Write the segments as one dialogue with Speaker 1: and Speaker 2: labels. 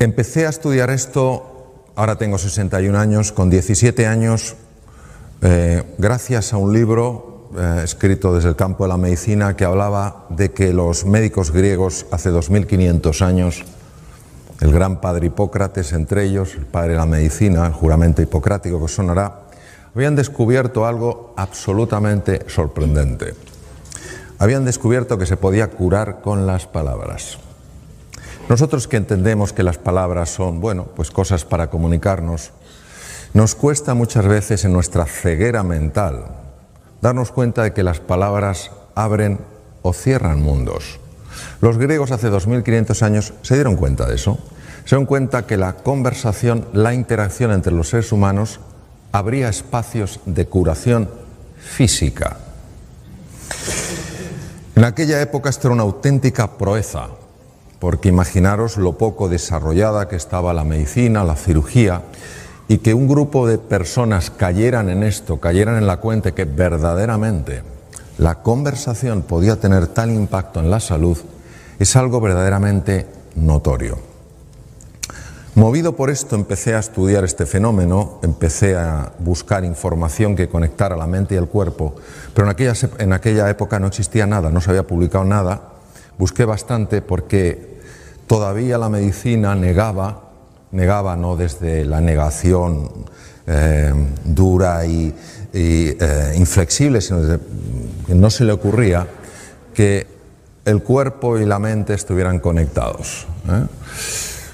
Speaker 1: Empecé a estudiar esto, ahora tengo 61 años, con 17 años, gracias a un libro escrito desde el campo de la medicina que hablaba de que los médicos griegos hace 2500 años, el gran padre Hipócrates entre ellos, el padre de la medicina, el juramento hipocrático que os sonará, habían descubierto algo absolutamente sorprendente. Habían descubierto que se podía curar con las palabras. Nosotros que entendemos que las palabras son, bueno, pues cosas para comunicarnos, nos cuesta muchas veces en nuestra ceguera mental darnos cuenta de que las palabras abren o cierran mundos. Los griegos hace 2500 años se dieron cuenta de eso. Se dieron cuenta que la conversación, la interacción entre los seres humanos abría espacios de curación física. En aquella época esto era una auténtica proeza, porque imaginaros lo poco desarrollada que estaba la medicina, la cirugía, y que un grupo de personas cayeran en esto, cayeran en la cuenta de que verdaderamente la conversación podía tener tal impacto en la salud, es algo verdaderamente notorio. Movido por esto empecé a estudiar este fenómeno, empecé a buscar información que conectara la mente y el cuerpo, pero en aquella época no existía nada, no se había publicado nada. Busqué bastante porque todavía la medicina negaba no desde la negación dura y inflexible, sino desde que no se le ocurría que el cuerpo y la mente estuvieran conectados.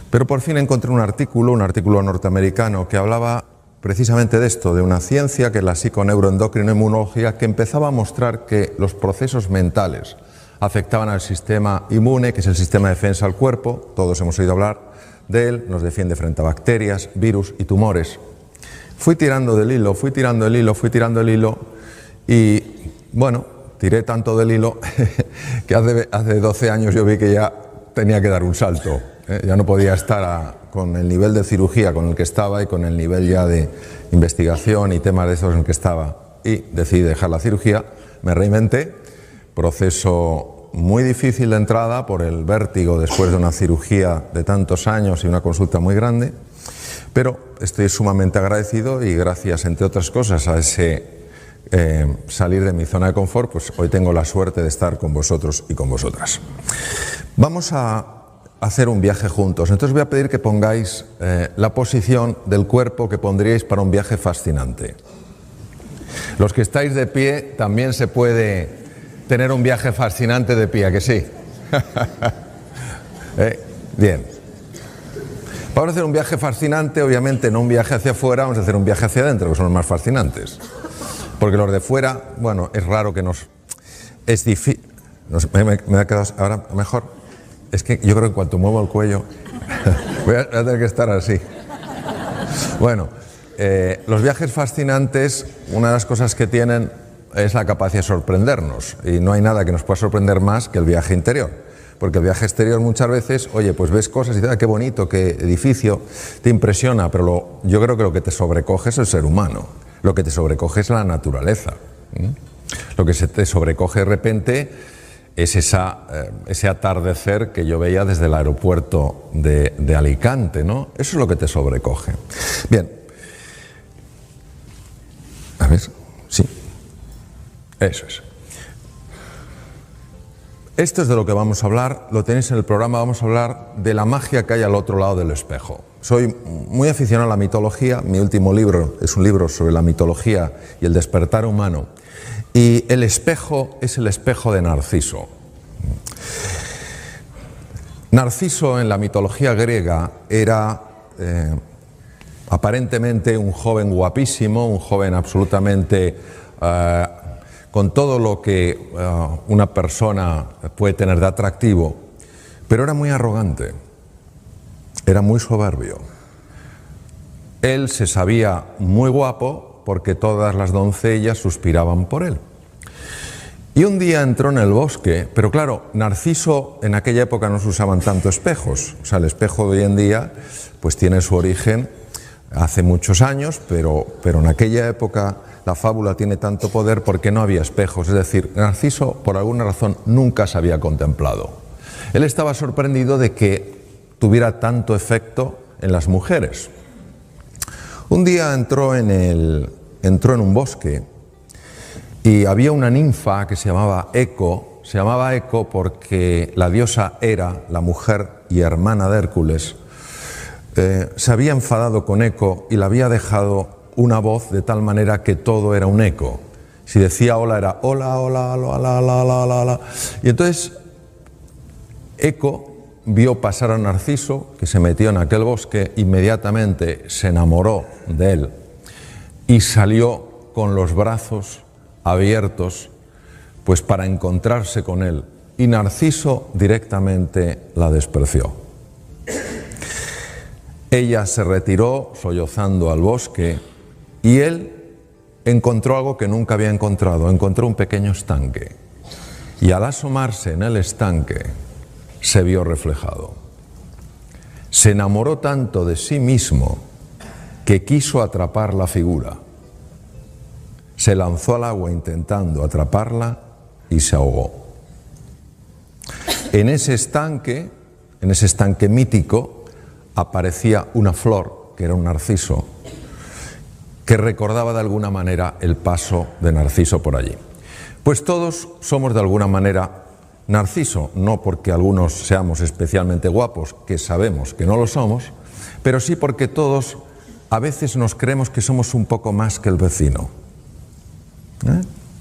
Speaker 1: Pero por fin encontré un artículo norteamericano que hablaba precisamente de esto, de una ciencia que es la psiconeuroendocrinoinmunología, que empezaba a mostrar que los procesos mentales afectaban al sistema inmune, que es el sistema de defensa del cuerpo. Todos hemos oído hablar de él, nos defiende frente a bacterias, virus y tumores. Fui tirando del hilo y, bueno, tiré tanto del hilo que hace 12 años yo vi que ya tenía que dar un salto. Ya no podía estar con el nivel de cirugía con el que estaba y con el nivel ya de investigación y temas de esos en el que estaba. Y decidí dejar la cirugía, me reinventé, proceso muy difícil de entrada por el vértigo después de una cirugía de tantos años y una consulta muy grande, pero estoy sumamente agradecido y gracias, entre otras cosas, a ese salir de mi zona de confort, pues hoy tengo la suerte de estar con vosotros y con vosotras. Vamos a hacer un viaje juntos, entonces voy a pedir que pongáis la posición del cuerpo que pondríais para un viaje fascinante. Los que estáis de pie también se puede tener un viaje fascinante de pie, ¿a que sí? Bien. Vamos a hacer un viaje fascinante, obviamente no un viaje hacia afuera, vamos a hacer un viaje hacia adentro, que son los más fascinantes. Porque los de fuera, bueno, es raro que nos... Es difícil... Me ha quedado ahora mejor. Es que yo creo que en cuanto muevo el cuello voy a tener que estar así. Bueno, los viajes fascinantes, una de las cosas que tienen es la capacidad de sorprendernos, y no hay nada que nos pueda sorprender más que el viaje interior, porque el viaje exterior muchas veces, oye, pues ves cosas y dices, qué bonito, qué edificio, te impresiona, pero yo creo que lo que te sobrecoge es el ser humano, lo que te sobrecoge es la naturaleza, lo que se te sobrecoge de repente es ese atardecer que yo veía desde el aeropuerto de Alicante, ¿no? Eso es lo que te sobrecoge. Bien, a ver, sí. Eso es. Esto es de lo que vamos a hablar, lo tenéis en el programa, vamos a hablar de la magia que hay al otro lado del espejo. Soy muy aficionado a la mitología, mi último libro es un libro sobre la mitología y el despertar humano, y el espejo es el espejo de Narciso. Narciso en la mitología griega era aparentemente un joven guapísimo, un joven absolutamente... con todo lo que una persona puede tener de atractivo, pero era muy arrogante, era muy soberbio. Él se sabía muy guapo porque todas las doncellas suspiraban por él. Y un día entró en el bosque, pero claro, Narciso en aquella época no se usaban tanto espejos, o sea, el espejo de hoy en día pues tiene su origen hace muchos años, pero en aquella época la fábula tiene tanto poder porque no había espejos, es decir, Narciso por alguna razón nunca se había contemplado. Él estaba sorprendido de que tuviera tanto efecto en las mujeres. Un día entró en un bosque y había una ninfa que se llamaba Eco. Se llamaba Eco porque la diosa Hera, la mujer y hermana de Hércules, se había enfadado con Eco y le había dejado una voz de tal manera que todo era un eco. Si decía hola era hola, hola, hola, hola, hola, hola, hola. Y entonces Eco vio pasar a Narciso, que se metió en aquel bosque, inmediatamente se enamoró de él y salió con los brazos abiertos pues para encontrarse con él. Y Narciso directamente la despreció. Ella se retiró sollozando al bosque y él encontró algo que nunca había encontrado. Encontró un pequeño estanque y al asomarse en el estanque se vio reflejado. Se enamoró tanto de sí mismo que quiso atrapar la figura. Se lanzó al agua intentando atraparla y se ahogó. En ese estanque mítico, aparecía una flor, que era un narciso, que recordaba de alguna manera el paso de Narciso por allí. Pues todos somos de alguna manera Narciso, no porque algunos seamos especialmente guapos, que sabemos que no lo somos, pero sí porque todos a veces nos creemos que somos un poco más que el vecino.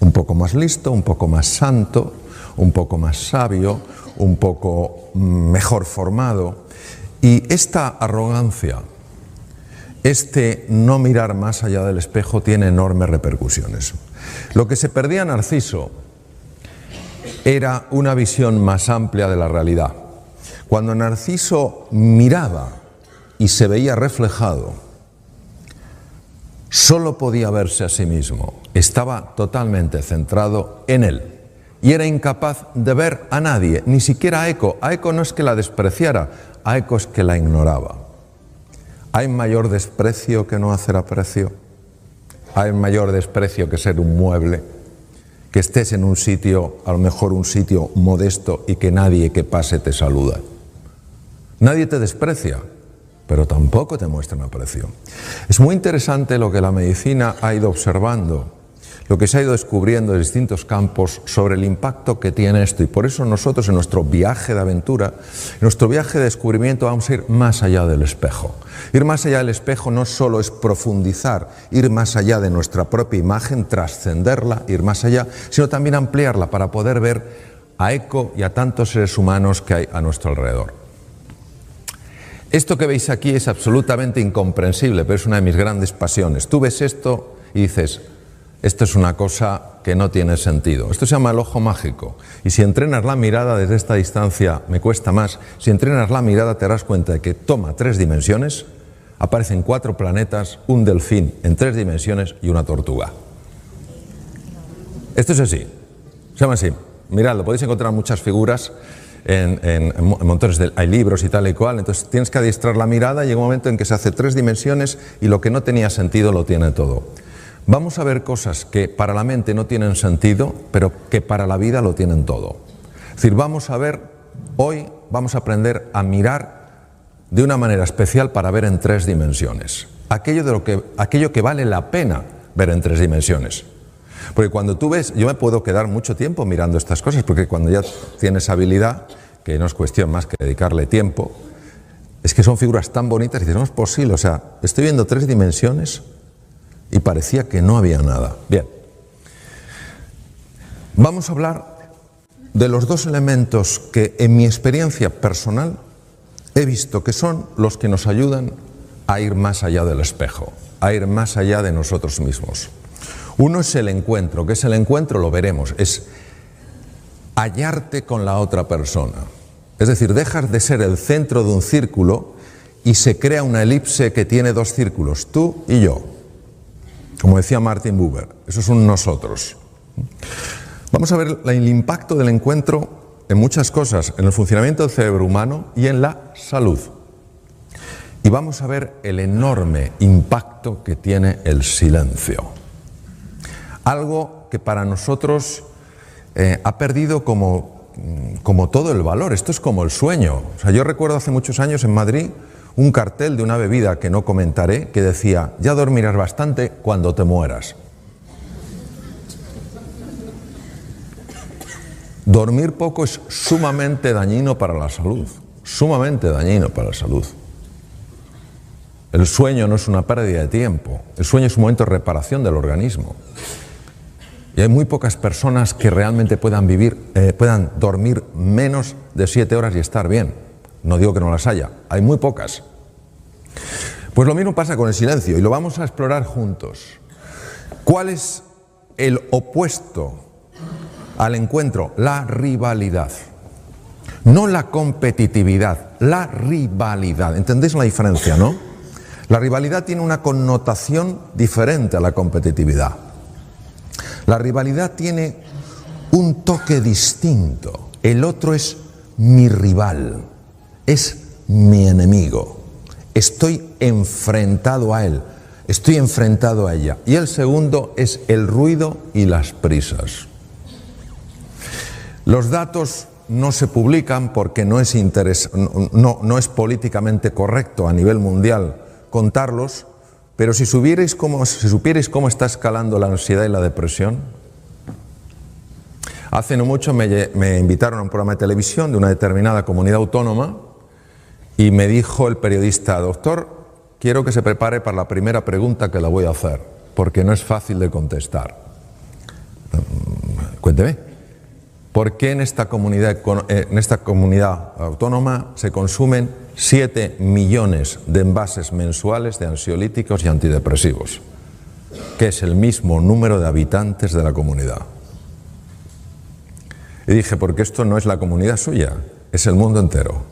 Speaker 1: Un poco más listo, un poco más santo, un poco más sabio, un poco mejor formado. Y esta arrogancia, este no mirar más allá del espejo tiene enormes repercusiones. Lo que se perdía Narciso era una visión más amplia de la realidad. Cuando Narciso miraba y se veía reflejado, solo podía verse a sí mismo. Estaba totalmente centrado en él y era incapaz de ver a nadie, ni siquiera a Eco. A Eco no es que la despreciara, a Eco es que la ignoraba. ¿Hay mayor desprecio que no hacer aprecio? ¿Hay mayor desprecio que ser un mueble? Que estés en un sitio, a lo mejor un sitio modesto, y que nadie que pase te saluda. Nadie te desprecia, pero tampoco te muestran aprecio. Es muy interesante lo que la medicina ha ido observando, lo que se ha ido descubriendo en distintos campos sobre el impacto que tiene esto. Y por eso nosotros en nuestro viaje de aventura, en nuestro viaje de descubrimiento, vamos a ir más allá del espejo. Ir más allá del espejo no solo es profundizar, ir más allá de nuestra propia imagen, trascenderla, ir más allá, sino también ampliarla para poder ver a Eco y a tantos seres humanos que hay a nuestro alrededor. Esto que veis aquí es absolutamente incomprensible, pero es una de mis grandes pasiones. Tú ves esto y dices, esto es una cosa que no tiene sentido. Esto se llama el ojo mágico. Y si entrenas la mirada desde esta distancia, me cuesta más, si entrenas la mirada te darás cuenta de que toma 3 dimensiones, aparecen 4 planetas, un delfín en 3 dimensiones y una tortuga. Esto es así, se llama así. Mirad, lo podéis encontrar muchas figuras en montones de... hay libros y tal y cual, entonces tienes que adiestrar la mirada y llega un momento en que se hace 3 dimensiones y lo que no tenía sentido lo tiene todo. Vamos a ver cosas que para la mente no tienen sentido, pero que para la vida lo tienen todo. Es decir, hoy vamos a aprender a mirar de una manera especial para ver en 3 dimensiones. Aquello que vale la pena ver en 3 dimensiones. Porque cuando tú ves, yo me puedo quedar mucho tiempo mirando estas cosas, porque cuando ya tienes habilidad, que no es cuestión más que dedicarle tiempo, es que son figuras tan bonitas y dices, no es posible, o sea, estoy viendo 3 dimensiones y parecía que no había nada. Bien, vamos a hablar de los 2 elementos que en mi experiencia personal he visto que son los que nos ayudan a ir más allá del espejo, a ir más allá de nosotros mismos. Uno es el encuentro. ¿Qué es el encuentro? Lo veremos. Es hallarte con la otra persona. Es decir, dejas de ser el centro de un círculo y se crea una elipse que tiene 2 círculos, tú y yo. Como decía Martin Buber, eso es un nosotros. Vamos a ver el impacto del encuentro en muchas cosas, en el funcionamiento del cerebro humano y en la salud. Y vamos a ver el enorme impacto que tiene el silencio. Algo que para nosotros ha perdido como como todo el valor, esto es como el sueño. O sea, yo recuerdo hace muchos años en Madrid un cartel de una bebida que no comentaré que decía: ya dormirás bastante cuando te mueras. Dormir poco es sumamente dañino para la salud, sumamente dañino para la salud. El sueño no es una pérdida de tiempo, el sueño es un momento de reparación del organismo. Y hay muy pocas personas que realmente puedan dormir menos de 7 horas y estar bien. No digo que no las haya, hay muy pocas. Pues lo mismo pasa con el silencio y lo vamos a explorar juntos. ¿Cuál es el opuesto al encuentro? La rivalidad. No la competitividad, la rivalidad. ¿Entendéis la diferencia, no? La rivalidad tiene una connotación diferente a la competitividad. La rivalidad tiene un toque distinto. El otro es mi rival, es mi enemigo. Estoy enfrentado a él, estoy enfrentado a ella. Y el segundo es el ruido y las prisas. Los datos no se publican porque no es políticamente correcto a nivel mundial contarlos, pero si supierais cómo está escalando la ansiedad y la depresión. Hace no mucho me invitaron a un programa de televisión de una determinada comunidad autónoma y me dijo el periodista: doctor, quiero que se prepare para la primera pregunta que le voy a hacer, porque no es fácil de contestar. Cuénteme. ¿Por qué en esta comunidad autónoma se consumen 7 millones de envases mensuales de ansiolíticos y antidepresivos? Que es el mismo número de habitantes de la comunidad. Y dije: porque esto no es la comunidad suya, es el mundo entero.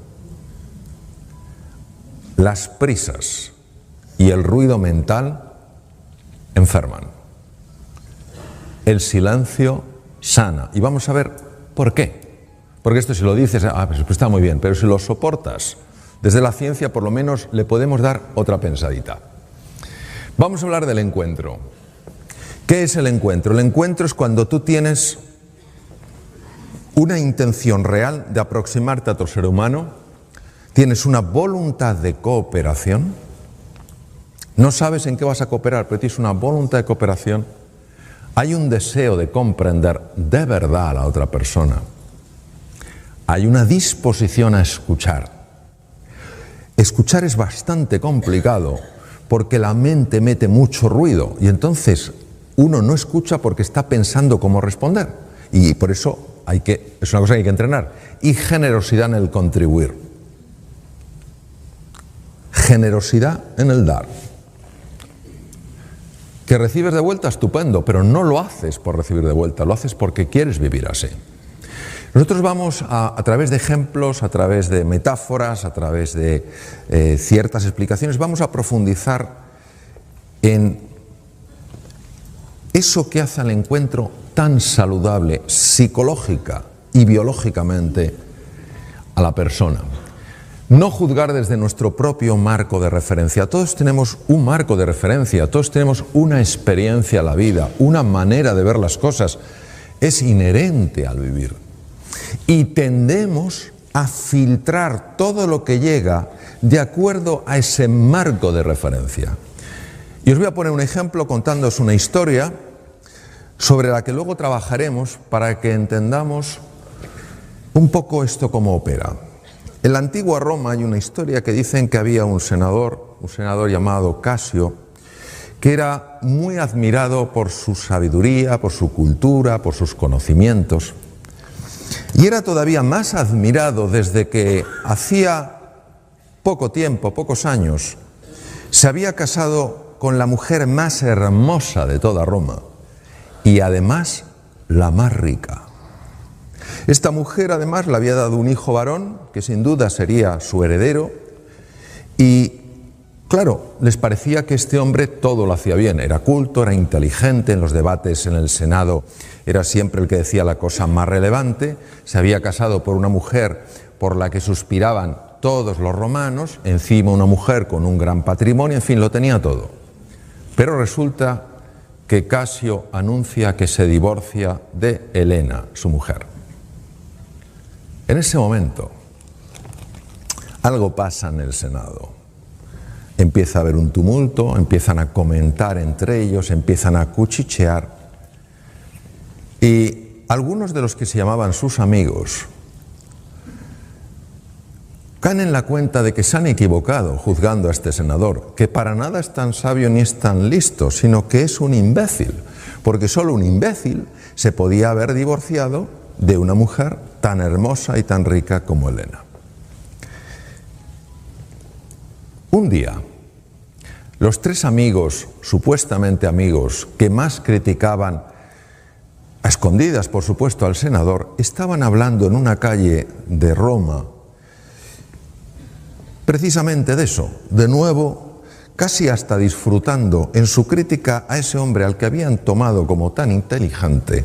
Speaker 1: Las prisas y el ruido mental enferman. El silencio sana. Y vamos a ver ¿por qué? Porque esto, si lo dices, pues está muy bien, pero si lo soportas, desde la ciencia por lo menos le podemos dar otra pensadita. Vamos a hablar del encuentro. ¿Qué es el encuentro? El encuentro es cuando tú tienes una intención real de aproximarte a otro ser humano, tienes una voluntad de cooperación, no sabes en qué vas a cooperar, pero tienes una voluntad de cooperación. Hay un deseo de comprender de verdad a la otra persona. Hay una disposición a escuchar. Escuchar es bastante complicado porque la mente mete mucho ruido y entonces uno no escucha porque está pensando cómo responder. Y por eso es una cosa que hay que entrenar. Y generosidad en el contribuir. Generosidad en el dar. Que recibes de vuelta, estupendo, pero no lo haces por recibir de vuelta, lo haces porque quieres vivir así. Nosotros vamos a través de ejemplos, a través de metáforas, a través de ciertas explicaciones, vamos a profundizar en eso que hace al encuentro tan saludable psicológica y biológicamente a la persona. No juzgar desde nuestro propio marco de referencia. Todos tenemos un marco de referencia, todos tenemos una experiencia a la vida, una manera de ver las cosas. Es inherente al vivir. Y tendemos a filtrar todo lo que llega de acuerdo a ese marco de referencia. Y os voy a poner un ejemplo contándoos una historia sobre la que luego trabajaremos para que entendamos un poco esto cómo opera. En la antigua Roma hay una historia que dicen que había un senador llamado Casio, que era muy admirado por su sabiduría, por su cultura, por sus conocimientos. Y era todavía más admirado desde que hacía poco tiempo, pocos años, se había casado con la mujer más hermosa de toda Roma y además la más rica. Esta mujer además le había dado un hijo varón, que sin duda sería su heredero, y claro, les parecía que este hombre todo lo hacía bien, era culto, era inteligente, en los debates en el Senado era siempre el que decía la cosa más relevante, se había casado por una mujer por la que suspiraban todos los romanos, encima una mujer con un gran patrimonio, en fin, lo tenía todo. Pero resulta que Casio anuncia que se divorcia de Helena, su mujer. En ese momento, algo pasa en el Senado. Empieza a haber un tumulto, empiezan a comentar entre ellos, empiezan a cuchichear. Y algunos de los que se llamaban sus amigos caen en la cuenta de que se han equivocado juzgando a este senador, que para nada es tan sabio ni es tan listo, sino que es un imbécil, porque solo un imbécil se podía haber divorciado de una mujer tan hermosa y tan rica como Helena. Un día, los tres amigos, supuestamente amigos, que más criticaban, a escondidas por supuesto, al senador, estaban hablando en una calle de Roma precisamente de eso, de nuevo, casi hasta disfrutando en su crítica a ese hombre al que habían tomado como tan inteligente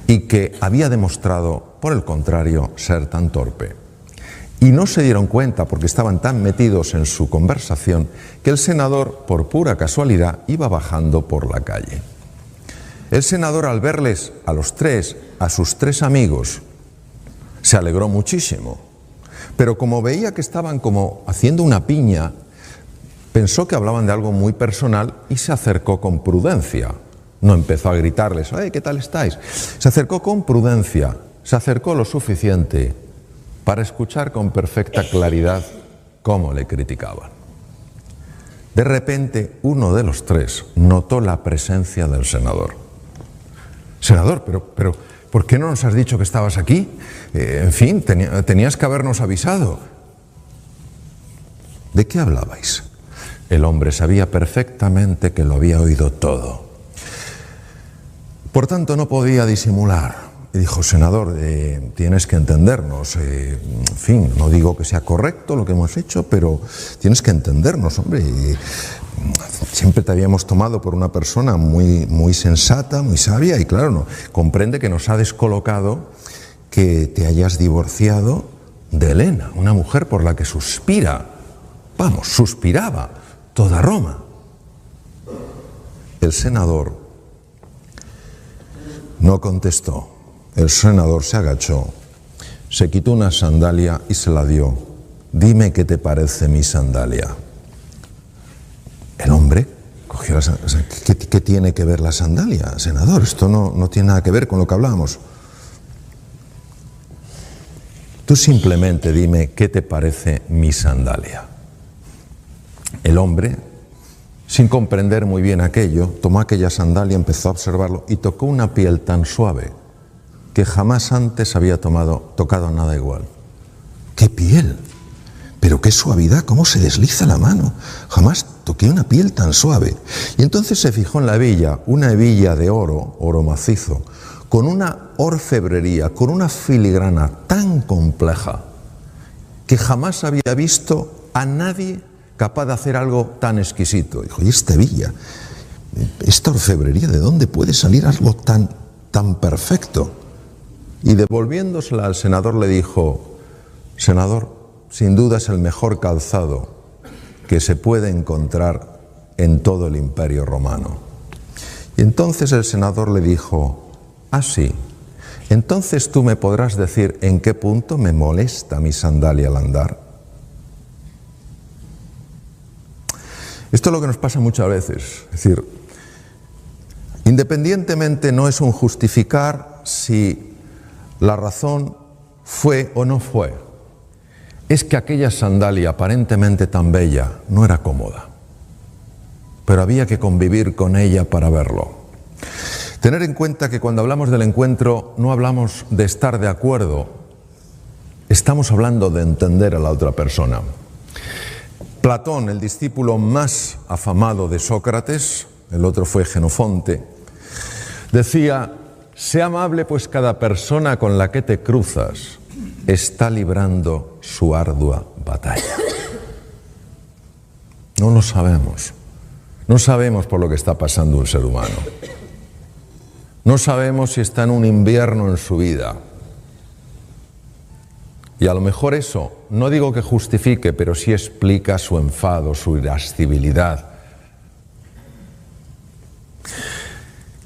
Speaker 1: y que había demostrado, por el contrario, ser tan torpe. Y no se dieron cuenta, porque estaban tan metidos en su conversación, que el senador, por pura casualidad, iba bajando por la calle. El senador, al verles a los tres, a sus tres amigos, se alegró muchísimo. Pero como veía que estaban como haciendo una piña, pensó que hablaban de algo muy personal y se acercó con prudencia. No empezó a gritarles, ¿qué tal estáis? Se acercó con prudencia, se acercó lo suficiente para escuchar con perfecta claridad cómo le criticaban. De repente, uno de los tres notó la presencia del senador. Senador, pero ¿por qué no nos has dicho que estabas aquí? En fin, tenías que habernos avisado. ¿De qué hablabais? El hombre sabía perfectamente que lo había oído todo. Por tanto, no podía disimular. Y dijo, senador, tienes que entendernos. En fin, no digo que sea correcto lo que hemos hecho, pero tienes que entendernos, hombre. Siempre te habíamos tomado por una persona muy sensata, muy sabia, y claro, no, comprende que nos ha descolocado que te hayas divorciado de Helena, una mujer por la que suspiraba toda Roma. El senador no contestó. El senador se agachó, se quitó una sandalia y se la dio. Dime qué te parece mi sandalia. El hombre cogió la sandalia. ¿Qué tiene que ver la sandalia, senador? Esto no tiene nada que ver con lo que hablamos. Tú simplemente dime qué te parece mi sandalia. El hombre, sin comprender muy bien aquello, tomó aquella sandalia, empezó a observarlo y tocó una piel tan suave que jamás antes había tocado nada igual. ¡Qué piel! Pero qué suavidad, cómo se desliza la mano. Jamás toqué una piel tan suave. Y entonces se fijó en la hebilla, una hebilla de oro macizo, con una orfebrería, con una filigrana tan compleja, que jamás había visto a nadie capaz de hacer algo tan exquisito. Dijo, ¿y esta hebilla? ¿Esta orfebrería? ¿De dónde puede salir algo tan perfecto? Y devolviéndosela al senador le dijo, senador, sin duda es el mejor calzado que se puede encontrar en todo el Imperio Romano. Y entonces el senador le dijo, sí, entonces tú me podrás decir en qué punto me molesta mi sandalia al andar. Esto es lo que nos pasa muchas veces, es decir, independientemente no es un justificar si la razón fue o no fue. Es que aquella sandalia aparentemente tan bella no era cómoda, pero había que convivir con ella para verlo. Tener en cuenta que cuando hablamos del encuentro no hablamos de estar de acuerdo, estamos hablando de entender a la otra persona. Platón, el discípulo más afamado de Sócrates, el otro fue Jenofonte, decía, sé amable, pues cada persona con la que te cruzas está librando su ardua batalla. No lo sabemos. No sabemos por lo que está pasando un ser humano. No sabemos si está en un invierno en su vida. Y a lo mejor eso, no digo que justifique, pero sí explica su enfado, su irascibilidad.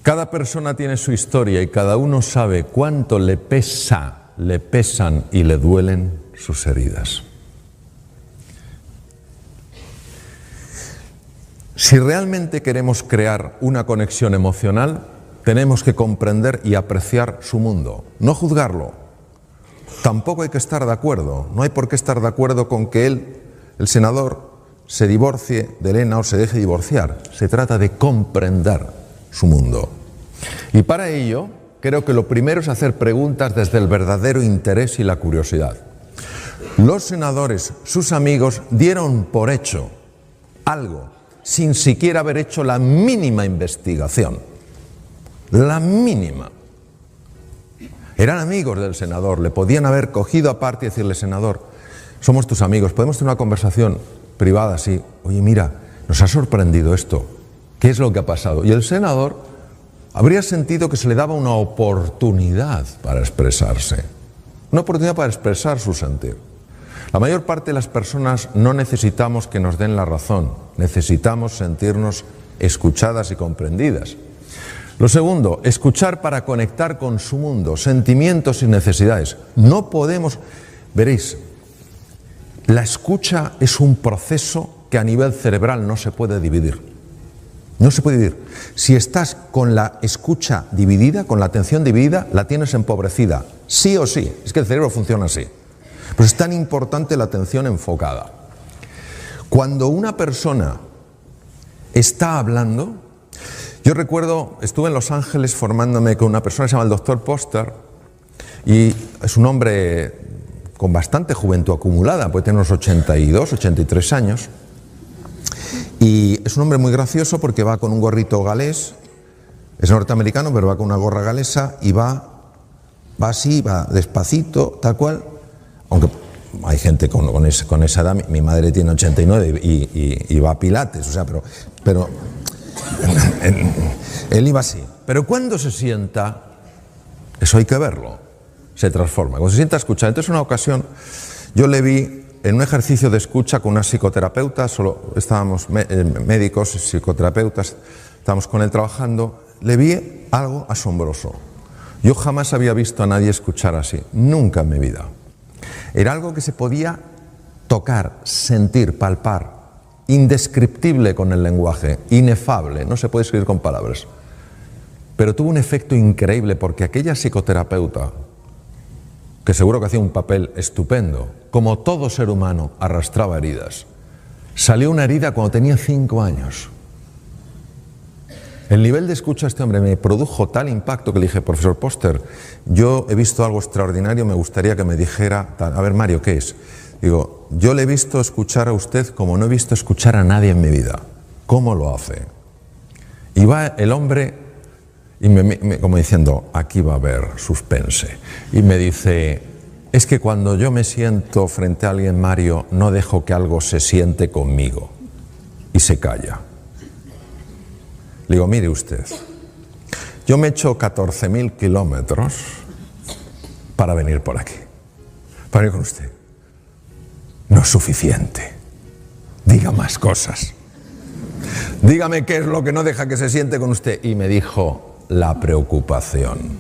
Speaker 1: Cada persona tiene su historia y cada uno sabe cuánto le pesa le pesan y le duelen sus heridas. Si realmente queremos crear una conexión emocional, tenemos que comprender y apreciar su mundo, no juzgarlo. Tampoco hay que estar de acuerdo, no hay por qué estar de acuerdo con que él, el senador, se divorcie de Elena o se deje divorciar. Se trata de comprender su mundo. Y para ello, creo que lo primero es hacer preguntas desde el verdadero interés y la curiosidad. Los senadores, sus amigos, dieron por hecho algo sin siquiera haber hecho la mínima investigación. La mínima. Eran amigos del senador, le podían haber cogido aparte y decirle: senador, somos tus amigos, podemos tener una conversación privada así. Oye, mira, nos ha sorprendido esto. ¿Qué es lo que ha pasado? Y el senador habría sentido que se le daba una oportunidad para expresarse. Una oportunidad para expresar su sentir. La mayor parte de las personas no necesitamos que nos den la razón, necesitamos sentirnos escuchadas y comprendidas. Lo segundo, escuchar para conectar con su mundo, sentimientos y necesidades. No podemos, veréis, la escucha es un proceso que a nivel cerebral no se puede dividir. No se puede dividir. Si estás con la escucha dividida, con la atención dividida, la tienes empobrecida, sí o sí. Es que el cerebro funciona así. Pues es tan importante la atención enfocada. Cuando una persona está hablando, yo recuerdo, estuve en Los Ángeles formándome con una persona que se llama el Dr. Poster, y es un hombre con bastante juventud acumulada, puede tener unos 82, 83 años, y es un hombre muy gracioso porque va con un gorrito galés, es norteamericano, pero va con una gorra galesa y va así, va despacito, tal cual. Aunque hay gente con esa edad, mi madre tiene 89 y va a pilates, o sea, pero él iba así. Pero cuando se sienta, eso hay que verlo, se transforma. Cuando se sienta a escuchar. Entonces, una ocasión, yo le vi en un ejercicio de escucha con una psicoterapeuta, solo estábamos médicos, psicoterapeutas, estábamos con él trabajando, le vi algo asombroso. Yo jamás había visto a nadie escuchar así, nunca en mi vida. Era algo que se podía tocar, sentir, palpar, indescriptible con el lenguaje, inefable, no se puede escribir con palabras. Pero tuvo un efecto increíble porque aquella psicoterapeuta, que seguro que hacía un papel estupendo, como todo ser humano arrastraba heridas, salió una herida cuando tenía 5 años. El nivel de escucha de este hombre me produjo tal impacto que le dije: profesor Poster, yo he visto algo extraordinario, me gustaría que me dijera, a ver, Mario, ¿qué es? Digo, yo le he visto escuchar a usted como no he visto escuchar a nadie en mi vida. ¿Cómo lo hace? Y va el hombre, y como diciendo, aquí va a haber suspense. Y me dice: es que cuando yo me siento frente a alguien, Mario, no dejo que algo se siente conmigo. Y se calla. Le digo: mire usted, yo me he hecho 14.000 kilómetros para venir por aquí, para ir con usted. No es suficiente. Diga más cosas. Dígame qué es lo que no deja que se siente con usted. Y me dijo: la preocupación.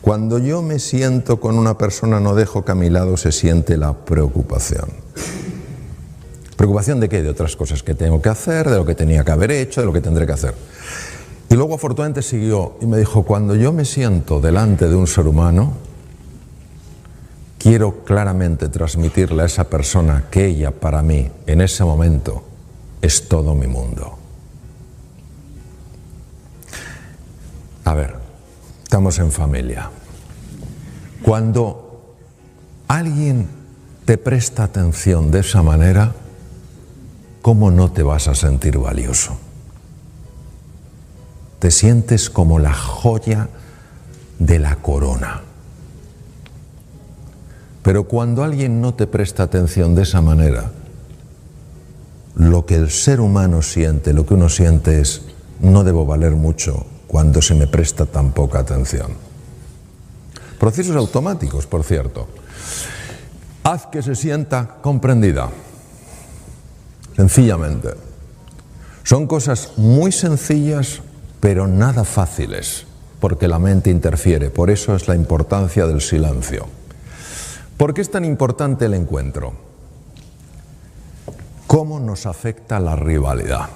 Speaker 1: Cuando yo me siento con una persona, no dejo que a mi lado se siente la preocupación. ¿Preocupación de qué? De otras cosas que tengo que hacer, de lo que tenía que haber hecho, de lo que tendré que hacer. Y luego afortunadamente siguió y me dijo: cuando yo me siento delante de un ser humano, quiero claramente transmitirle a esa persona que ella, para mí, en ese momento, es todo mi mundo. A ver, estamos en familia. Cuando alguien te presta atención de esa manera, ¿cómo no te vas a sentir valioso? Te sientes como la joya de la corona. Pero cuando alguien no te presta atención de esa manera, lo que el ser humano siente, lo que uno siente es: no debo valer mucho cuando se me presta tan poca atención. Procesos automáticos, por cierto. Haz que se sienta comprendida. Sencillamente. Son cosas muy sencillas, pero nada fáciles. porque la mente interfiere. Por eso es la importancia del silencio. ¿Por qué es tan importante el encuentro? ¿Cómo nos afecta la rivalidad?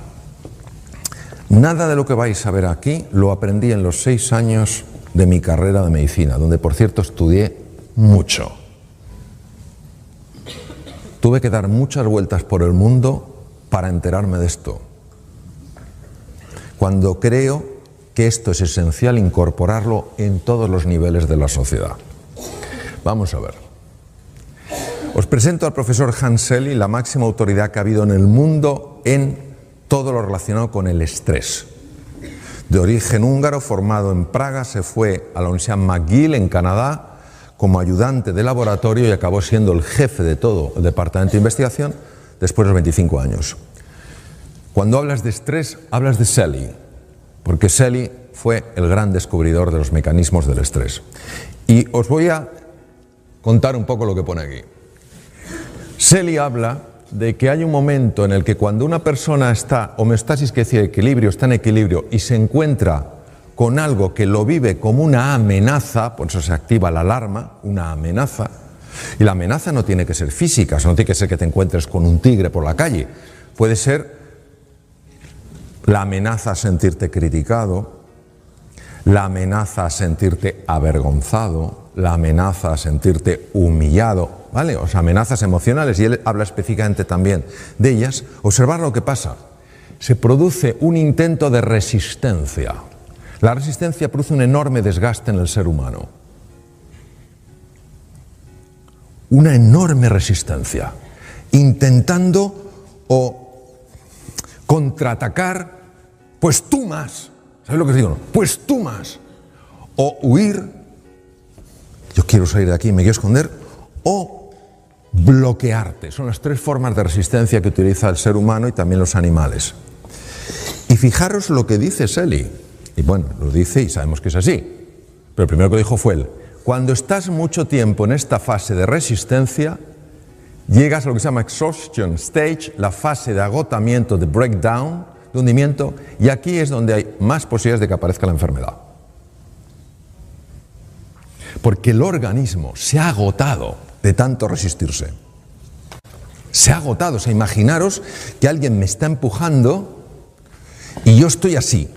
Speaker 1: Nada de lo que vais a ver aquí lo aprendí en los 6 años de mi carrera de medicina, donde por cierto estudié mucho. Tuve que dar muchas vueltas por el mundo para enterarme de esto. Cuando creo que esto es esencial incorporarlo en todos los niveles de la sociedad. Vamos a ver. Os presento al profesor Hans Selye, la máxima autoridad que ha habido en el mundo en todo lo relacionado con el estrés. De origen húngaro, formado en Praga, se fue a la Universidad McGill en Canadá como ayudante de laboratorio y acabó siendo el jefe de todo el departamento de investigación después de los 25 años. Cuando hablas de estrés, hablas de Selye, porque Selye fue el gran descubridor de los mecanismos del estrés. Y os voy a contar un poco lo que pone aquí. Selye habla de que hay un momento en el que cuando una persona está, homeostasis quiere decir equilibrio, está en equilibrio y se encuentra con algo que lo vive como una amenaza, por eso se activa la alarma, una amenaza, y la amenaza no tiene que ser física, o sea, no tiene que ser que te encuentres con un tigre por la calle, puede ser la amenaza a sentirte criticado, la amenaza a sentirte avergonzado, la amenaza a sentirte humillado, ¿vale? O sea, amenazas emocionales, y él habla específicamente también de ellas. Observar lo que pasa. Se produce un intento de resistencia. La resistencia produce un enorme desgaste en el ser humano. Una enorme resistencia. Intentando contraatacar, pues tú más. ¿Sabes lo que os digo? Pues tú más. O huir, yo quiero salir de aquí, me quiero esconder, o bloquearte. Son las 3 formas de resistencia que utiliza el ser humano y también los animales. Y fijaros lo que dice Selye. Y bueno, lo dice y sabemos que es así. Pero el primero que dijo fue él. Cuando estás mucho tiempo en esta fase de resistencia, llegas a lo que se llama exhaustion stage, la fase de agotamiento, de breakdown, de hundimiento, y aquí es donde hay más posibilidades de que aparezca la enfermedad. Porque el organismo se ha agotado de tanto resistirse. Se ha agotado. O sea, imaginaros que alguien me está empujando y yo estoy así.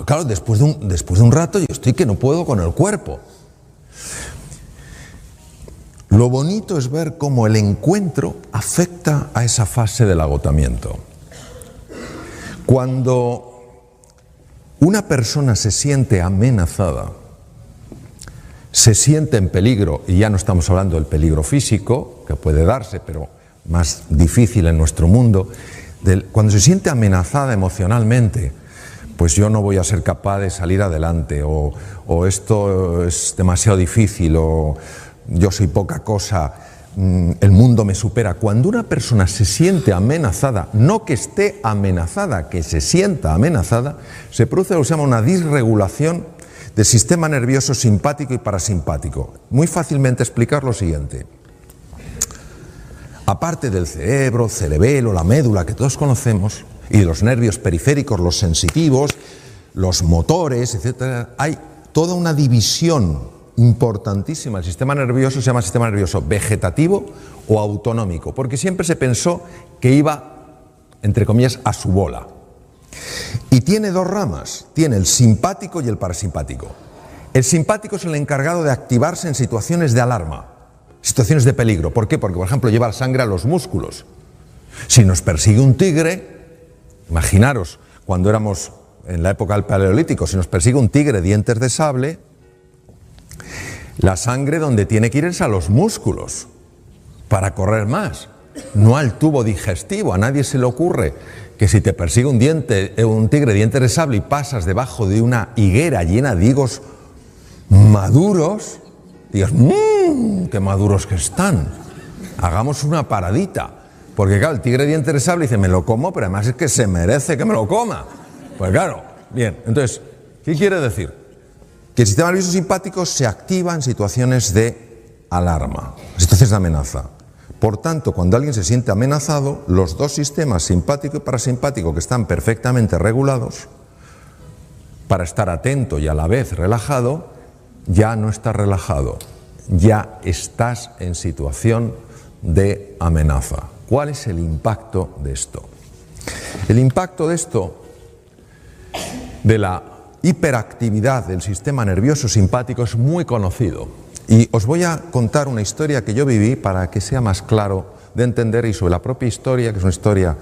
Speaker 1: Claro, después de un rato yo estoy que no puedo con el cuerpo. Lo bonito es ver cómo el encuentro afecta a esa fase del agotamiento. Cuando una persona se siente amenazada, se siente en peligro, y ya no estamos hablando del peligro físico, que puede darse, pero más difícil en nuestro mundo, cuando se siente amenazada emocionalmente, pues yo no voy a ser capaz de salir adelante, o esto es demasiado difícil, o yo soy poca cosa, el mundo me supera. Cuando una persona se siente amenazada, no que esté amenazada, que se sienta amenazada, se produce lo que se llama una disregulación del sistema nervioso simpático y parasimpático. Muy fácilmente explicar lo siguiente. Aparte del cerebro, cerebelo, la médula que todos conocemos, y de los nervios periféricos, los sensitivos, los motores, etc., hay toda una división importantísima. El sistema nervioso se llama sistema nervioso vegetativo o autonómico, porque siempre se pensó que iba, entre comillas, a su bola. Y tiene 2 ramas, tiene el simpático y el parasimpático. El simpático es el encargado de activarse en situaciones de alarma, situaciones de peligro. ¿Por qué? Porque, por ejemplo, lleva la sangre a los músculos. Si nos persigue un tigre, imaginaros, cuando éramos en la época del Paleolítico, si nos persigue un tigre dientes de sable, la sangre donde tiene que ir es a los músculos para correr más, no al tubo digestivo. A nadie se le ocurre que si te persigue un tigre dientes de sable y pasas debajo de una higuera llena de higos maduros, digas, qué maduros que están, hagamos una paradita. Porque claro, el tigre dientes de sable dice, me lo como, pero además es que se merece que me lo coma. Pues claro, bien, entonces, ¿qué quiere decir? Que el sistema nervioso simpático se activa en situaciones de alarma, situaciones de amenaza. Por tanto, cuando alguien se siente amenazado, los 2 sistemas, simpático y parasimpático, que están perfectamente regulados, para estar atento y a la vez relajado, ya no estás relajado, ya estás en situación de amenaza. ¿Cuál es el impacto de esto? El impacto de esto, de la hiperactividad del sistema nervioso simpático, es muy conocido. Y os voy a contar una historia que yo viví para que sea más claro de entender, y sobre la propia historia, que es una historia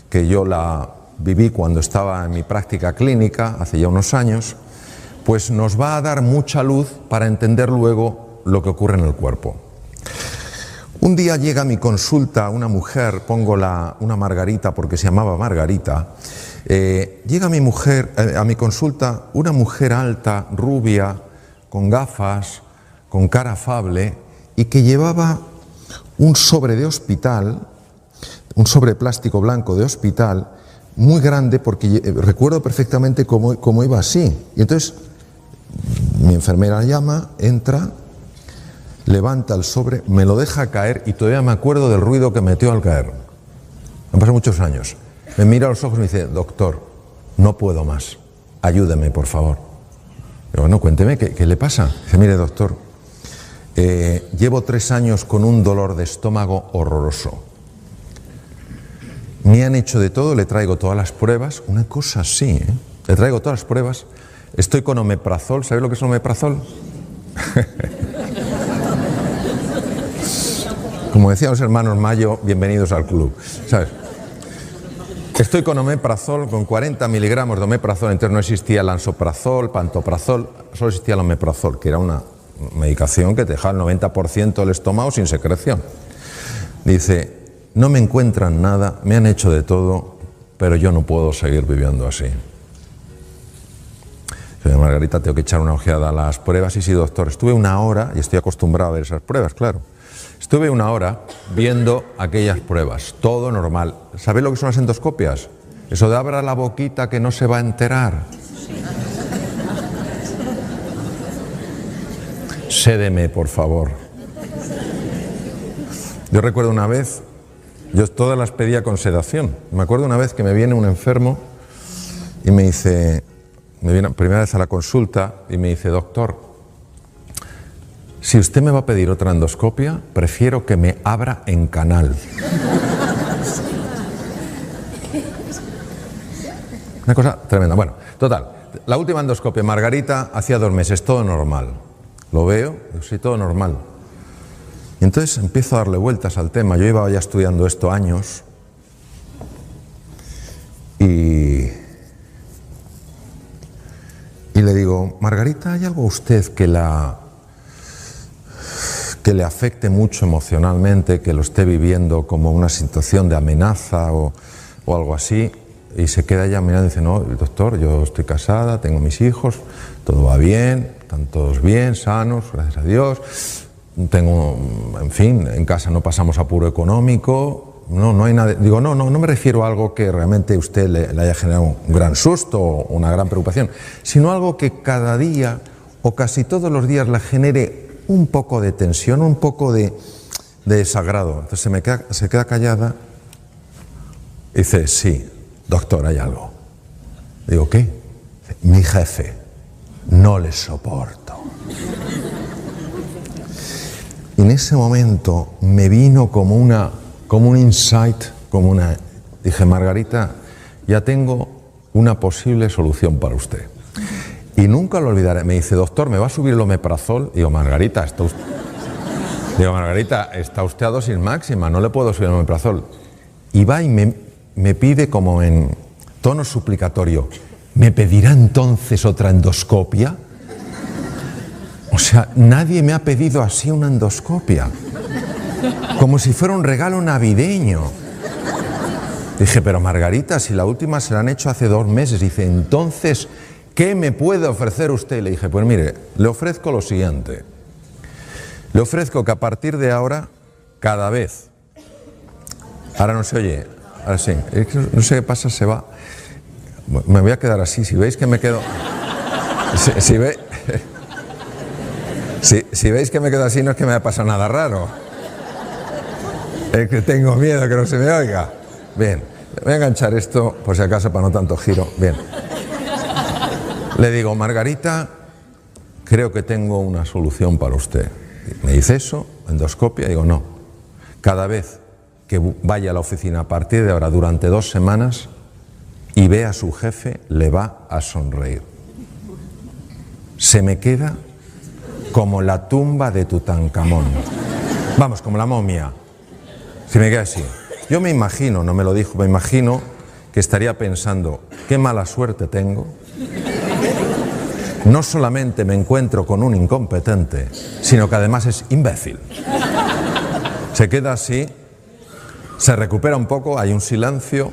Speaker 1: que yo la viví cuando estaba en mi práctica clínica, hace ya unos años, pues nos va a dar mucha luz para entender luego lo que ocurre en el cuerpo. Un día llega a mi consulta una mujer, pongo una Margarita porque se llamaba Margarita, llega a mi consulta una mujer alta, rubia, con gafas, con cara afable, y que llevaba un sobre de hospital, un sobre plástico blanco de hospital, muy grande, porque recuerdo perfectamente cómo iba así. Y entonces mi enfermera llama, entra, levanta el sobre, me lo deja caer y todavía me acuerdo del ruido que metió al caer. Han pasado muchos años. Me mira a los ojos y me dice: doctor, no puedo más, ayúdeme, por favor. Digo: bueno, cuénteme, ¿qué le pasa? Dice: mire, doctor, llevo 3 años con un dolor de estómago horroroso. Me han hecho de todo, le traigo todas las pruebas, una cosa así, ¿eh? Le traigo todas las pruebas, estoy con omeprazol, ¿sabéis lo que es el omeprazol? Como decían los hermanos Mayo, bienvenidos al club, ¿sabes? Estoy con omeprazol, con 40 miligramos de omeprazol, entonces no existía lansoprazol, pantoprazol, solo existía el omeprazol, que era una medicación que te dejaba el 90% del estómago sin secreción. Dice: no me encuentran nada, me han hecho de todo, pero yo no puedo seguir viviendo así. Dice: Margarita, tengo que echar una ojeada a las pruebas. Y sí, doctor, estuve 1 hora, y estoy acostumbrado a ver esas pruebas, claro. Estuve 1 hora viendo aquellas pruebas, todo normal. ¿Sabéis lo que son las endoscopias? Eso de abra la boquita que no se va a enterar. Sédeme, por favor. Yo recuerdo una vez, yo todas las pedía con sedación. Me acuerdo una vez que me viene un enfermo y me dice, me viene primera vez a la consulta y me dice: doctor, si usted me va a pedir otra endoscopia, prefiero que me abra en canal. Una cosa tremenda. Bueno, total, la última endoscopia, Margarita, hacía 2 meses, todo normal. Lo veo, sí, todo normal. Y entonces empiezo a darle vueltas al tema. Yo iba ya estudiando esto años y le digo: Margarita, ¿hay algo a usted que le afecte mucho emocionalmente, que lo esté viviendo como una situación de amenaza o algo así? Y se queda ella mirando y dice: no, doctor, yo estoy casada, tengo mis hijos, todo va bien, están todos bien, sanos, gracias a Dios. Tengo, en fin, en casa no pasamos apuro económico, no hay nada. Digo: no me refiero a algo que realmente a usted le haya generado un gran susto o una gran preocupación, sino algo que cada día o casi todos los días le genere un poco de tensión, un poco de desagrado. Entonces se queda callada y dice: sí, doctor, hay algo. Digo: ¿qué? Dice: mi jefe, no le soporto. Y en ese momento me vino como un insight, dije: Margarita, ya tengo una posible solución para usted. Y nunca lo olvidaré. Me dice: doctor, ¿me va a subir el omeprazol? Digo: Margarita, está usted a dosis máxima, no le puedo subir el omeprazol. Y va y me pide, como en tono suplicatorio: ¿me pedirá entonces otra endoscopia? O sea, nadie me ha pedido así una endoscopia. Como si fuera un regalo navideño. Dije: pero Margarita, si la última se la han hecho hace 2 meses. Dice: entonces, ¿qué me puede ofrecer usted? Le dije: pues mire, le ofrezco lo siguiente. Le ofrezco que a partir de ahora, cada vez... Ahora no se oye, ahora sí. No sé qué pasa, se va. Me voy a quedar así. Si veis que me quedo... Si veis que me quedo así, no es que me haya pasado nada raro. Es que tengo miedo que no se me oiga. Bien, voy a enganchar esto, por si acaso, para no tanto giro. Bien. Le digo, Margarita, creo que tengo una solución para usted. Me dice eso, endoscopia, digo, no. Cada vez que vaya a la oficina a partir de ahora durante 2 semanas y vea a su jefe, le va a sonreír. Se me queda como la tumba de Tutankamón. Vamos, como la momia. Se me queda así. Yo me imagino, no me lo dijo, me imagino que estaría pensando, qué mala suerte tengo. No solamente me encuentro con un incompetente, sino que además es imbécil. Se queda así, se recupera un poco, hay un silencio,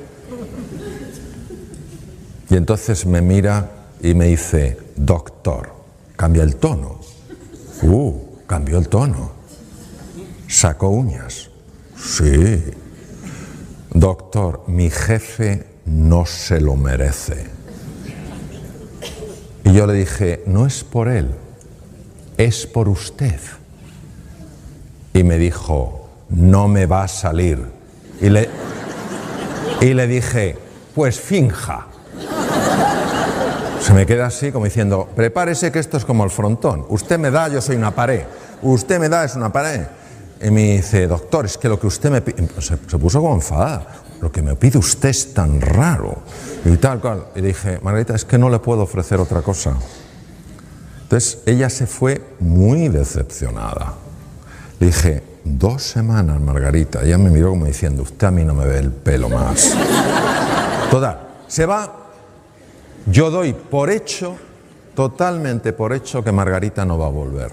Speaker 1: y entonces me mira y me dice, doctor, cambia el tono. Cambió el tono. ¿Sacó uñas? Sí. Doctor, mi jefe no se lo merece. Y yo le dije, no es por él, es por usted. Y me dijo, no me va a salir. Y le dije, pues finja. Se me queda así como diciendo, prepárese que esto es como el frontón. Usted me da, yo soy una pared. Usted me da, es una pared. Y me dice, doctor, es que lo que usted me pide... Se puso como enfadada. Lo que me pide usted es tan raro. Y tal cual. Y dije, Margarita, es que no le puedo ofrecer otra cosa. Entonces ella se fue muy decepcionada. Le dije, 2 semanas, Margarita. Ella me miró como diciendo, usted a mí no me ve el pelo más. Total, se va. Yo doy por hecho, totalmente por hecho, que Margarita no va a volver.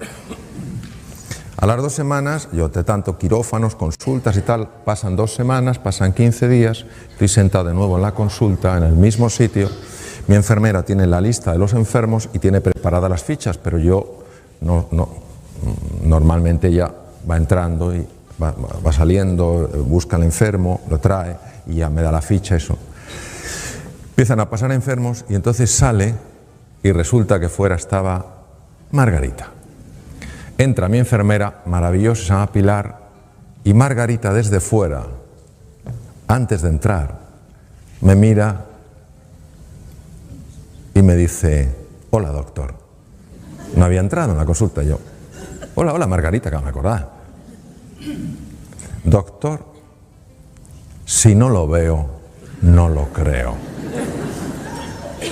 Speaker 1: A las 2 semanas, yo de tanto quirófanos, consultas y tal, pasan 2 semanas, pasan 15 días, estoy sentado de nuevo en la consulta, en el mismo sitio. Mi enfermera tiene la lista de los enfermos y tiene preparadas las fichas, pero yo normalmente ella va entrando y va saliendo, busca al enfermo, lo trae y ya me da la ficha, eso. Empiezan a pasar enfermos y entonces sale y resulta que fuera estaba Margarita. Entra mi enfermera, maravillosa, se llama Pilar, y Margarita desde fuera, antes de entrar, me mira y me dice, hola doctor. No había entrado en la consulta yo. Hola Margarita, que me acordaba. Doctor, si no lo veo, no lo creo.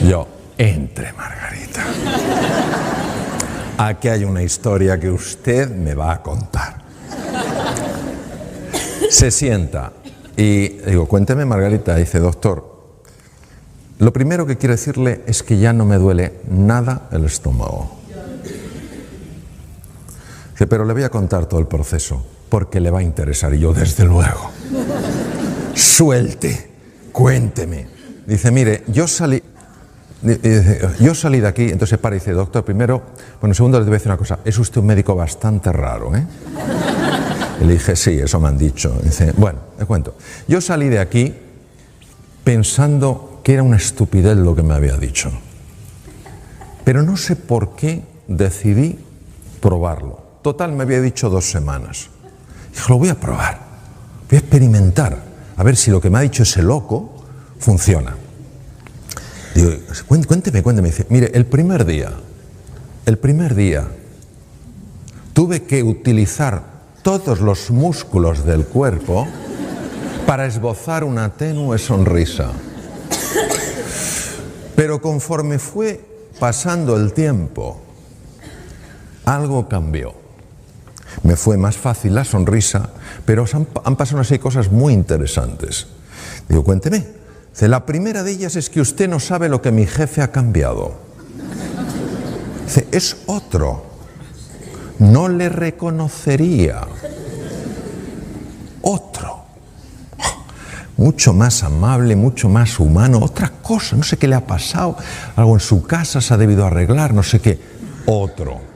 Speaker 1: Yo, entre Margarita. Aquí hay una historia que usted me va a contar. Se sienta y digo, cuénteme Margarita. Dice, doctor, lo primero que quiero decirle es que ya no me duele nada el estómago. Dice, pero le voy a contar todo el proceso porque le va a interesar. Y yo, desde luego. Suelte, cuénteme. Dice, mire, yo salí de aquí, entonces para y dice, doctor, primero, segundo le voy a decir una cosa, es usted un médico bastante raro, ¿eh? Y le dije, sí, eso me han dicho. Dice, bueno, le cuento. Yo salí de aquí pensando que era una estupidez lo que me había dicho. Pero no sé por qué decidí probarlo. Total, me había dicho 2 semanas. Dije, lo voy a probar, voy a experimentar, a ver si lo que me ha dicho ese loco funciona. Digo, cuénteme. Dice, mire, el primer día, tuve que utilizar todos los músculos del cuerpo para esbozar una tenue sonrisa. Pero conforme fue pasando el tiempo, algo cambió. Me fue más fácil la sonrisa, pero han pasado una serie de cosas muy interesantes. Digo, cuénteme. Dice, la primera de ellas es que usted no sabe lo que mi jefe ha cambiado. Dice, es otro. No le reconocería. Otro. Mucho más amable, mucho más humano. Otra cosa, no sé qué le ha pasado. Algo en su casa se ha debido arreglar, no sé qué. Otro.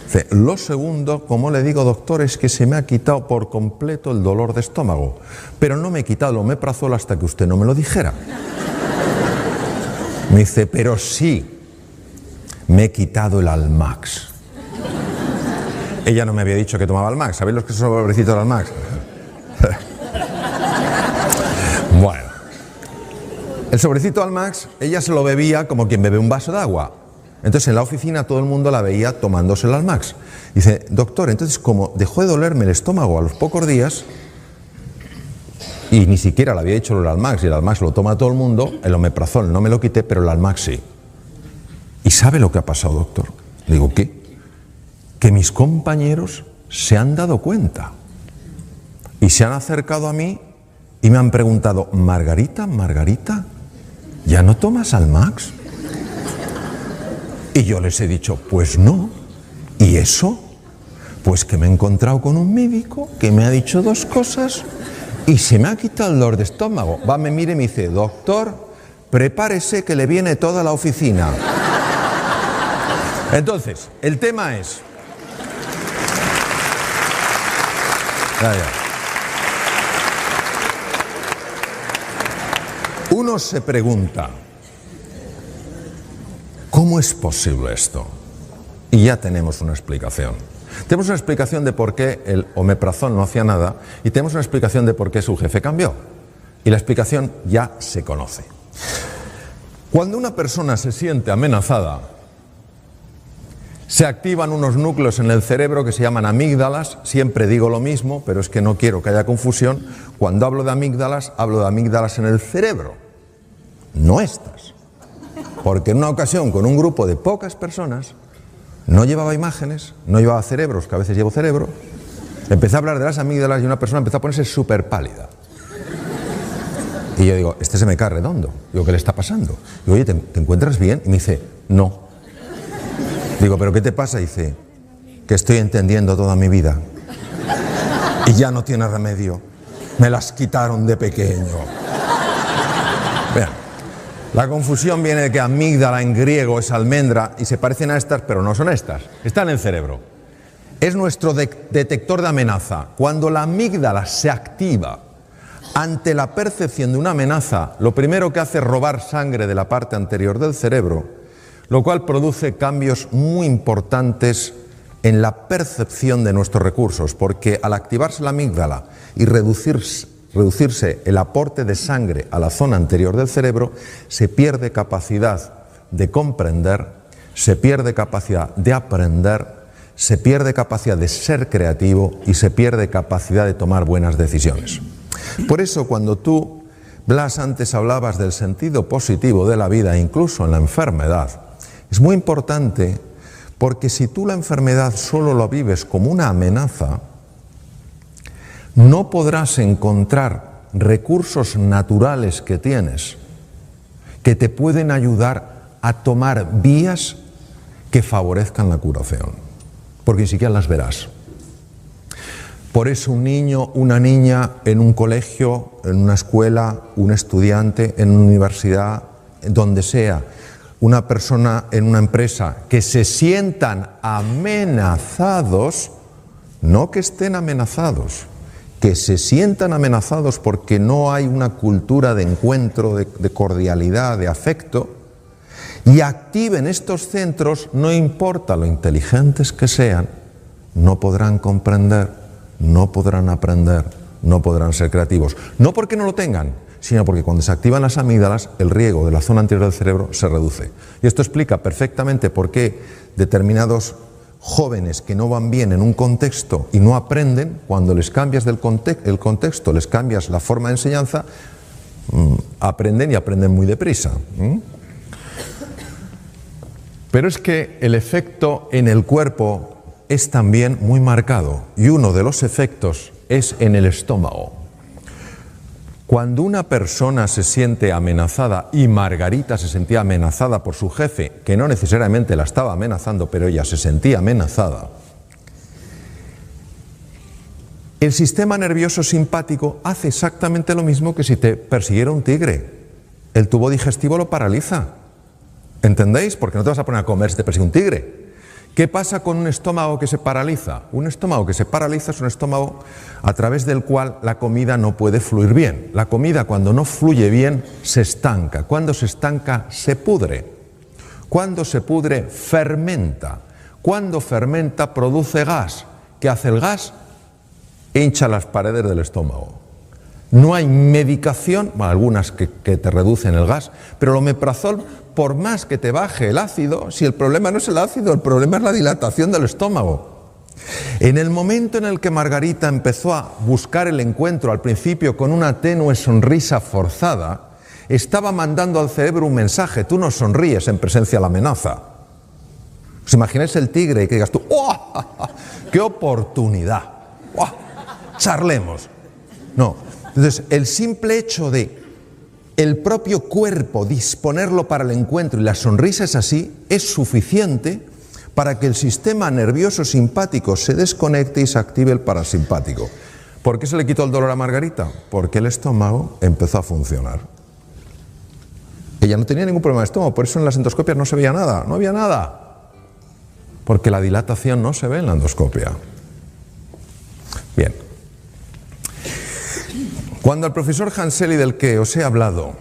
Speaker 1: Dice, lo segundo, como le digo, doctor, es que se me ha quitado por completo el dolor de estómago. Pero no me he quitado el omeprazol hasta que usted no me lo dijera. Me dice, pero sí, me he quitado el Almax. Ella no me había dicho que tomaba Almax. ¿Sabéis los que son los pobrecitos del Almax? Bueno. El sobrecito Almax, ella se lo bebía como quien bebe un vaso de agua. Entonces en la oficina todo el mundo la veía tomándose el Almax. Dice, doctor, entonces como dejó de dolerme el estómago a los pocos días, y ni siquiera le había hecho el Almax, y el Almax lo toma todo el mundo, el omeprazol no me lo quité, pero el Almax sí. ¿Y sabe lo que ha pasado, doctor? Le digo, ¿qué? Que mis compañeros se han dado cuenta y se han acercado a mí y me han preguntado, Margarita, ¿ya no tomas Almax? Y yo les he dicho, pues no. ¿Y eso? Pues que me he encontrado con un médico que me ha dicho dos cosas y se me ha quitado el dolor de estómago. Va, me mira y me dice, doctor, prepárese que le viene toda la oficina. Entonces, el tema es... Uno se pregunta, ¿cómo es posible esto? Y ya tenemos una explicación. Tenemos una explicación de por qué el omeprazol no hacía nada y tenemos una explicación de por qué su jefe cambió. Y la explicación ya se conoce. Cuando una persona se siente amenazada, se activan unos núcleos en el cerebro que se llaman amígdalas. Siempre digo lo mismo, pero es que no quiero que haya confusión. Cuando hablo de amígdalas en el cerebro, no estas. Porque en una ocasión, con un grupo de pocas personas, no llevaba imágenes, no llevaba cerebros, que a veces llevo cerebro, empecé a hablar de las amígdalas y una persona empezó a ponerse súper pálida. Y yo digo, este se me cae redondo. Digo, ¿qué le está pasando? Digo, oye, ¿te encuentras bien? Y me dice, no. Digo, ¿pero qué te pasa? Y dice, que estoy entendiendo toda mi vida y ya no tiene remedio. Me las quitaron de pequeño. Vean, la confusión viene de que amígdala en griego es almendra y se parecen a estas, pero no son estas. Están en el cerebro. Es nuestro detector de amenaza. Cuando la amígdala se activa ante la percepción de una amenaza, lo primero que hace es robar sangre de la parte anterior del cerebro, lo cual produce cambios muy importantes en la percepción de nuestros recursos, porque al activarse la amígdala y reducirse el aporte de sangre a la zona anterior del cerebro, se pierde capacidad de comprender, se pierde capacidad de aprender, se pierde capacidad de ser creativo y se pierde capacidad de tomar buenas decisiones. Por eso cuando tú, Blas, antes hablabas del sentido positivo de la vida, incluso en la enfermedad, es muy importante porque si tú la enfermedad solo la vives como una amenaza, no podrás encontrar recursos naturales que tienes que te pueden ayudar a tomar vías que favorezcan la curación, porque ni siquiera las verás. Por eso un niño, una niña en un colegio, en una escuela, un estudiante en una universidad, donde sea, una persona en una empresa, que se sientan amenazados, no que estén amenazados, que se sientan amenazados porque no hay una cultura de encuentro, de cordialidad, de afecto, y activen estos centros, no importa lo inteligentes que sean, no podrán comprender, no podrán aprender, no podrán ser creativos. No porque no lo tengan, sino porque cuando se activan las amígdalas, el riego de la zona anterior del cerebro se reduce. Y esto explica perfectamente por qué determinados jóvenes que no van bien en un contexto y no aprenden, cuando les cambias el contexto, les cambias la forma de enseñanza, aprenden y aprenden muy deprisa. Pero es que el efecto en el cuerpo es también muy marcado, y uno de los efectos es en el estómago. Cuando una persona se siente amenazada, y Margarita se sentía amenazada por su jefe, que no necesariamente la estaba amenazando, pero ella se sentía amenazada, el sistema nervioso simpático hace exactamente lo mismo que si te persiguiera un tigre. El tubo digestivo lo paraliza. ¿Entendéis? Porque no te vas a poner a comer si te persigue un tigre. ¿Qué pasa con un estómago que se paraliza? Un estómago que se paraliza es un estómago a través del cual la comida no puede fluir bien. La comida, cuando no fluye bien, se estanca. Cuando se estanca, se pudre. Cuando se pudre, fermenta. Cuando fermenta, produce gas. ¿Qué hace el gas? Hincha las paredes del estómago. No hay medicación, bueno, algunas que te reducen el gas, pero el omeprazol, por más que te baje el ácido, si el problema no es el ácido, el problema es la dilatación del estómago. En el momento en el que Margarita empezó a buscar el encuentro, al principio con una tenue sonrisa forzada, estaba mandando al cerebro un mensaje: tú no sonríes en presencia de la amenaza. ¿Os imagináis el tigre y que digas tú, ¡oh, qué oportunidad! ¡Oh, charlemos! No. Entonces, el simple hecho de el propio cuerpo disponerlo para el encuentro y la sonrisa es así, es suficiente para que el sistema nervioso simpático se desconecte y se active el parasimpático. ¿Por qué se le quitó el dolor a Margarita? Porque el estómago empezó a funcionar. Ella no tenía ningún problema de estómago, por eso en las endoscopias no se veía nada, no había nada. Porque la dilatación no se ve en la endoscopia. Bien. Cuando al profesor Hanseli, del que os he hablado,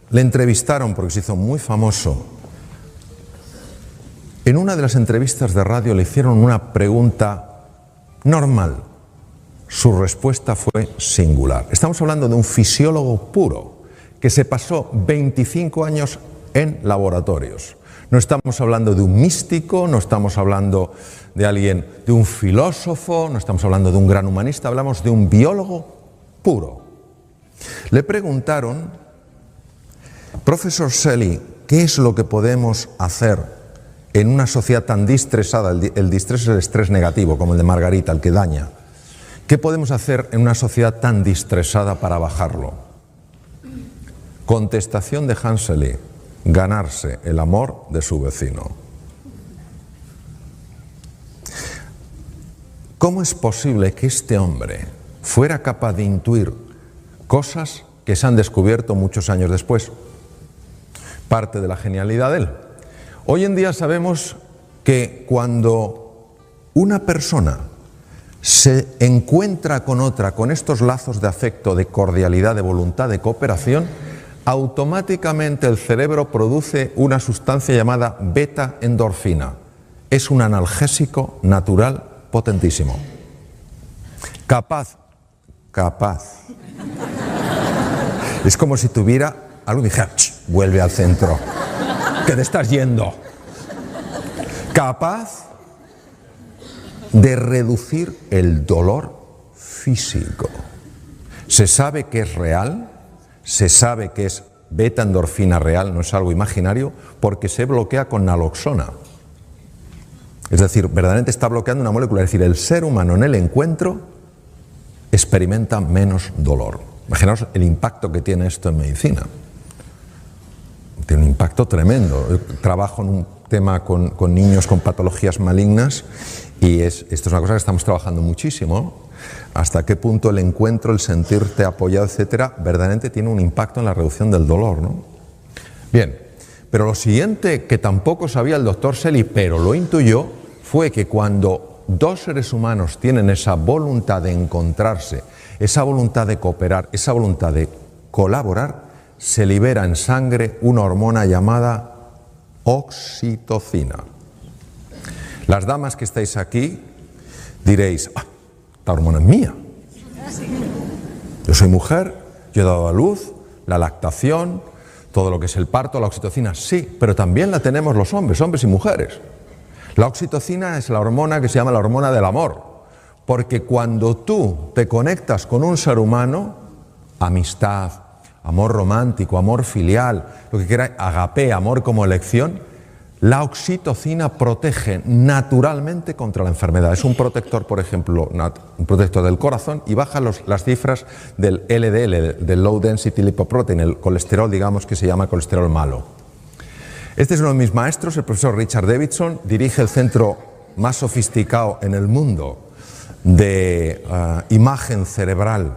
Speaker 1: le entrevistaron porque se hizo muy famoso, en una de las entrevistas de radio le hicieron una pregunta normal. Su respuesta fue singular. Estamos hablando de un fisiólogo puro que se pasó 25 años en laboratorios. No estamos hablando de un místico, no estamos hablando de alguien, de un filósofo, no estamos hablando de un gran humanista, hablamos de un biólogo puro. Le preguntaron, profesor Selly, ¿qué es lo que podemos hacer en una sociedad tan distresada? El distrés es el estrés negativo, como el de Margarita, el que daña. ¿Qué podemos hacer en una sociedad tan distresada para bajarlo? Contestación de Hanseli: ganarse el amor de su vecino. ¿Cómo es posible que este hombre fuera capaz de intuir cosas que se han descubierto muchos años después? Parte de la genialidad de él. Hoy en día sabemos que cuando una persona se encuentra con otra, con estos lazos de afecto, de cordialidad, de voluntad, de cooperación, automáticamente el cerebro produce una sustancia llamada beta-endorfina. Es un analgésico natural potentísimo. Capaz. Es como si tuviera algo y dijera, vuelve al centro, que te estás yendo. Capaz de reducir el dolor físico. Se sabe que es real, se sabe que es beta-endorfina real, no es algo imaginario, porque se bloquea con naloxona. Es decir, verdaderamente está bloqueando una molécula. Es decir, el ser humano en el encuentro experimenta menos dolor. Imaginaos el impacto que tiene esto en medicina. Tiene un impacto tremendo. Yo trabajo en un tema con niños con patologías malignas y esto es una cosa que estamos trabajando muchísimo. Hasta qué punto el encuentro, el sentirte apoyado, etcétera, verdaderamente tiene un impacto en la reducción del dolor, ¿no? Bien, pero lo siguiente que tampoco sabía el doctor Selly, pero lo intuyó, fue que cuando dos seres humanos tienen esa voluntad de encontrarse, esa voluntad de cooperar, esa voluntad de colaborar, se libera en sangre una hormona llamada oxitocina. Las damas que estáis aquí diréis, esta hormona es mía. Yo soy mujer, yo he dado a luz, la lactación, todo lo que es el parto, la oxitocina, sí, pero también la tenemos los hombres, hombres y mujeres. La oxitocina es la hormona que se llama la hormona del amor, porque cuando tú te conectas con un ser humano, amistad, amor romántico, amor filial, lo que quieras, agape, amor como elección, la oxitocina protege naturalmente contra la enfermedad. Es un protector, por ejemplo, un protector del corazón y baja las cifras del LDL, del Low Density Lipoprotein, el colesterol, digamos, que se llama colesterol malo. Este es uno de mis maestros, el profesor Richard Davidson, dirige el centro más sofisticado en el mundo de imagen cerebral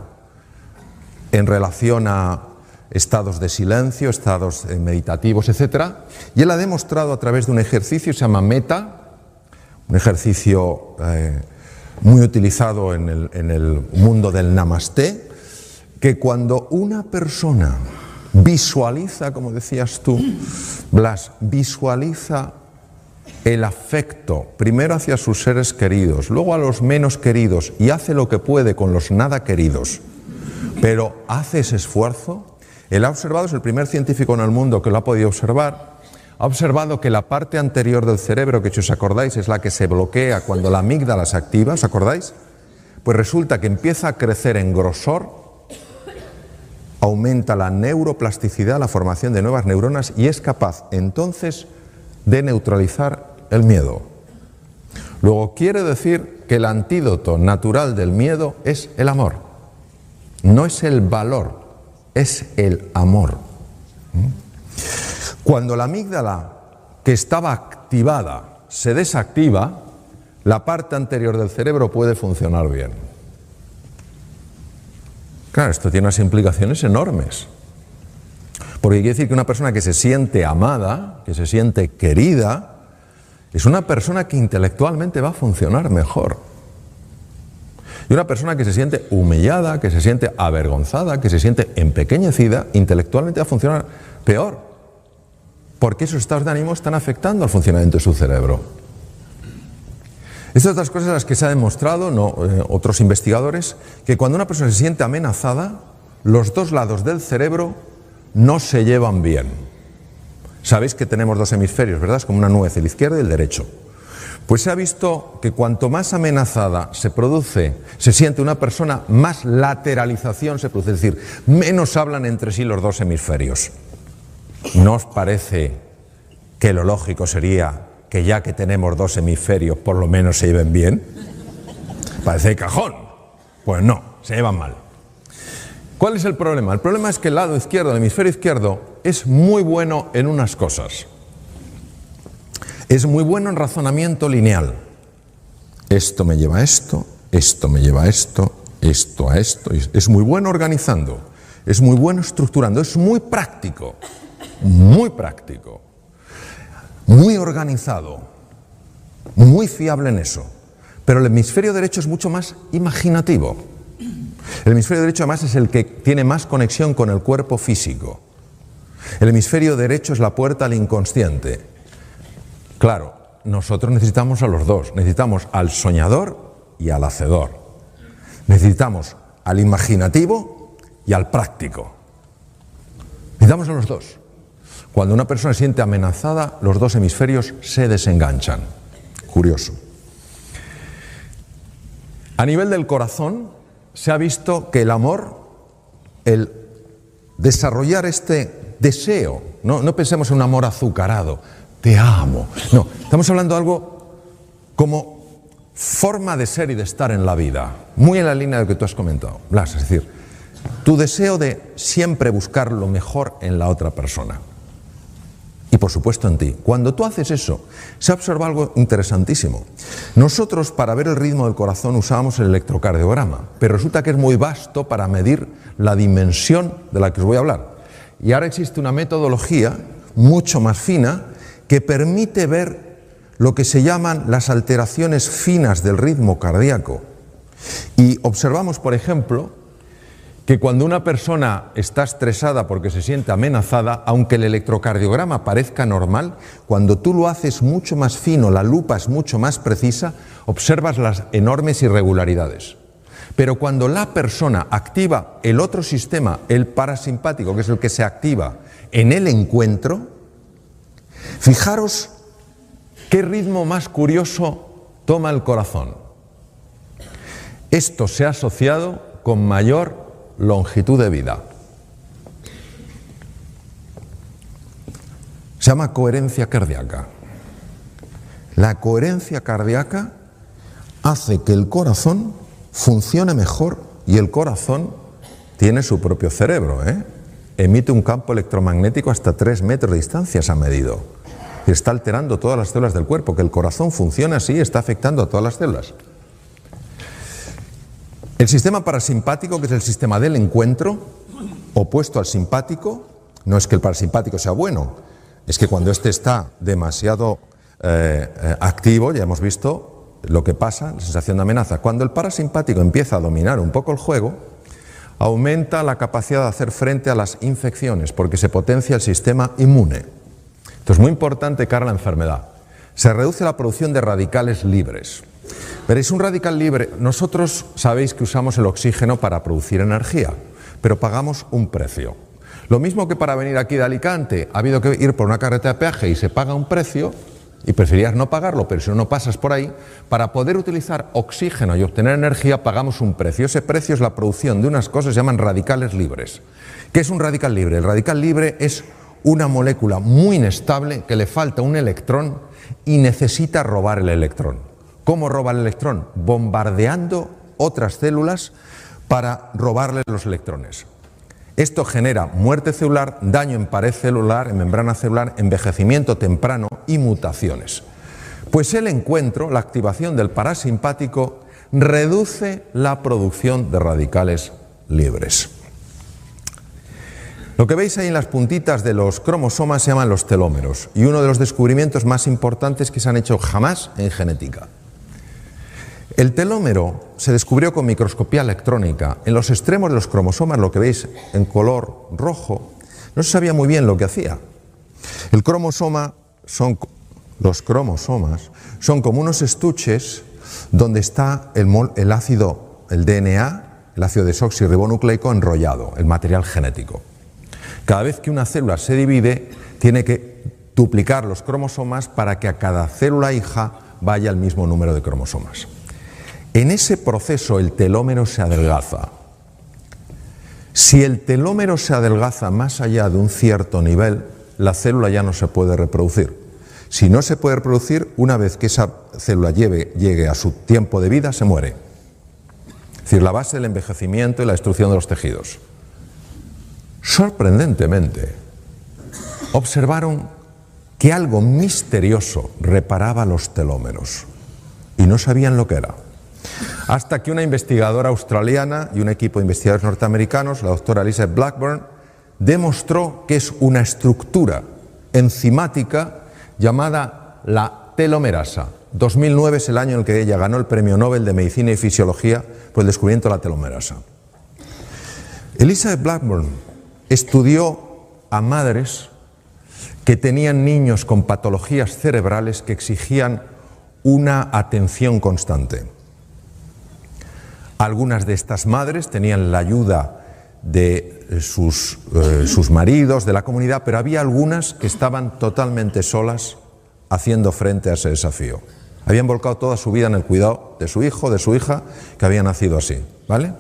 Speaker 1: en relación a estados de silencio, estados meditativos, etc. Y él ha demostrado a través de un ejercicio, se llama Meta, un ejercicio muy utilizado en el mundo del Namasté, que cuando una persona visualiza, como decías tú, Blas, visualiza el afecto, primero hacia sus seres queridos, luego a los menos queridos, y hace lo que puede con los nada queridos, pero hace ese esfuerzo. Él ha observado, es el primer científico en el mundo que lo ha podido observar, ha observado que la parte anterior del cerebro, que si os acordáis es la que se bloquea cuando la amígdala se activa, ¿os acordáis? Pues resulta que empieza a crecer en grosor, aumenta la neuroplasticidad, la formación de nuevas neuronas y es capaz entonces de neutralizar el miedo. Luego quiere decir que el antídoto natural del miedo es el amor. No es el valor, es el amor. Cuando la amígdala que estaba activada se desactiva, la parte anterior del cerebro puede funcionar bien. Claro, esto tiene unas implicaciones enormes. Porque quiere decir que una persona que se siente amada, que se siente querida, es una persona que intelectualmente va a funcionar mejor. Y una persona que se siente humillada, que se siente avergonzada, que se siente empequeñecida, intelectualmente va a funcionar peor. Porque esos estados de ánimo están afectando al funcionamiento de su cerebro. Estas otras cosas las que se ha demostrado, otros investigadores, que cuando una persona se siente amenazada, los dos lados del cerebro no se llevan bien. Sabéis que tenemos dos hemisferios, ¿verdad? Es como una nuez, el izquierdo y el derecho. Pues se ha visto que cuanto más amenazada se siente una persona, más lateralización se produce, es decir, menos hablan entre sí los dos hemisferios. ¿No os parece que lo lógico sería que ya que tenemos dos hemisferios por lo menos se lleven bien? Parece de cajón. Pues no, se llevan mal. ¿Cuál es el problema? El problema es que el lado izquierdo, el hemisferio izquierdo, es muy bueno en unas cosas. Es muy bueno en razonamiento lineal. Esto me lleva a esto, esto me lleva a esto, esto a esto. Es muy bueno organizando, es muy bueno estructurando, es muy práctico, muy organizado, muy fiable en eso. Pero el hemisferio derecho es mucho más imaginativo. El hemisferio derecho además es el que tiene más conexión con el cuerpo físico. El hemisferio derecho es la puerta al inconsciente. Claro, nosotros necesitamos a los dos. Necesitamos al soñador y al hacedor. Necesitamos al imaginativo y al práctico. Necesitamos a los dos. Cuando una persona se siente amenazada, los dos hemisferios se desenganchan. Curioso. A nivel del corazón, se ha visto que el amor, el desarrollar este deseo, no pensemos en un amor azucarado, te amo. No, estamos hablando de algo como forma de ser y de estar en la vida, muy en la línea de lo que tú has comentado, Blas, es decir, tu deseo de siempre buscar lo mejor en la otra persona. Y por supuesto en ti. Cuando tú haces eso, se observa algo interesantísimo. Nosotros para ver el ritmo del corazón usábamos el electrocardiograma, pero resulta que es muy vasto para medir la dimensión de la que os voy a hablar. Y ahora existe una metodología mucho más fina que permite ver lo que se llaman las alteraciones finas del ritmo cardíaco. Y observamos, por ejemplo, que cuando una persona está estresada porque se siente amenazada, aunque el electrocardiograma parezca normal, cuando tú lo haces mucho más fino, la lupa es mucho más precisa, observas las enormes irregularidades. Pero cuando la persona activa el otro sistema, el parasimpático, que es el que se activa en el encuentro, fijaros qué ritmo más curioso toma el corazón. Esto se ha asociado con mayor longitud de vida. Se llama coherencia cardíaca. La coherencia cardíaca hace que el corazón funcione mejor y el corazón tiene su propio cerebro, Emite un campo electromagnético hasta 3 metros de distancia, se ha medido. Está alterando todas las células del cuerpo. Que el corazón funcione así está afectando a todas las células. El sistema parasimpático, que es el sistema del encuentro, opuesto al simpático, no es que el parasimpático sea bueno, es que cuando este está demasiado activo, ya hemos visto lo que pasa, la sensación de amenaza. Cuando el parasimpático empieza a dominar un poco el juego, aumenta la capacidad de hacer frente a las infecciones, porque se potencia el sistema inmune. Esto es muy importante cara a la enfermedad. Se reduce la producción de radicales libres. Veréis, un radical libre, nosotros sabéis que usamos el oxígeno para producir energía, pero pagamos un precio. Lo mismo que para venir aquí de Alicante ha habido que ir por una carretera de peaje y se paga un precio, y preferías no pagarlo, pero si no pasas por ahí, para poder utilizar oxígeno y obtener energía pagamos un precio. Ese precio es la producción de unas cosas que se llaman radicales libres. ¿Qué es un radical libre? El radical libre es una molécula muy inestable que le falta un electrón y necesita robar el electrón. ¿Cómo roba el electrón? Bombardeando otras células para robarle los electrones. Esto genera muerte celular, daño en pared celular, en membrana celular, envejecimiento temprano y mutaciones. Pues el encuentro, la activación del parasimpático, reduce la producción de radicales libres. Lo que veis ahí en las puntitas de los cromosomas se llaman los telómeros, y uno de los descubrimientos más importantes que se han hecho jamás en genética. El telómero se descubrió con microscopía electrónica. En los extremos de los cromosomas, lo que veis en color rojo, no se sabía muy bien lo que hacía. Los cromosomas son como unos estuches donde está el ácido, el DNA, el ácido desoxirribonucleico enrollado, el material genético. Cada vez que una célula se divide, tiene que duplicar los cromosomas para que a cada célula hija vaya el mismo número de cromosomas. En ese proceso el telómero se adelgaza. Si el telómero se adelgaza más allá de un cierto nivel, la célula ya no se puede reproducir. Si no se puede reproducir, una vez que esa célula llegue a su tiempo de vida, se muere. Es decir, la base del envejecimiento y la destrucción de los tejidos. Sorprendentemente, observaron que algo misterioso reparaba los telómeros y no sabían lo que era. Hasta que una investigadora australiana y un equipo de investigadores norteamericanos, la doctora Elizabeth Blackburn, demostró que es una estructura enzimática llamada la telomerasa. 2009 es el año en el que ella ganó el Premio Nobel de Medicina y Fisiología por el descubrimiento de la telomerasa. Elizabeth Blackburn estudió a madres que tenían niños con patologías cerebrales que exigían una atención constante. Algunas de estas madres tenían la ayuda de sus maridos, de la comunidad, pero había algunas que estaban totalmente solas haciendo frente a ese desafío. Habían volcado toda su vida en el cuidado de su hijo, de su hija, que había nacido así, ¿vale?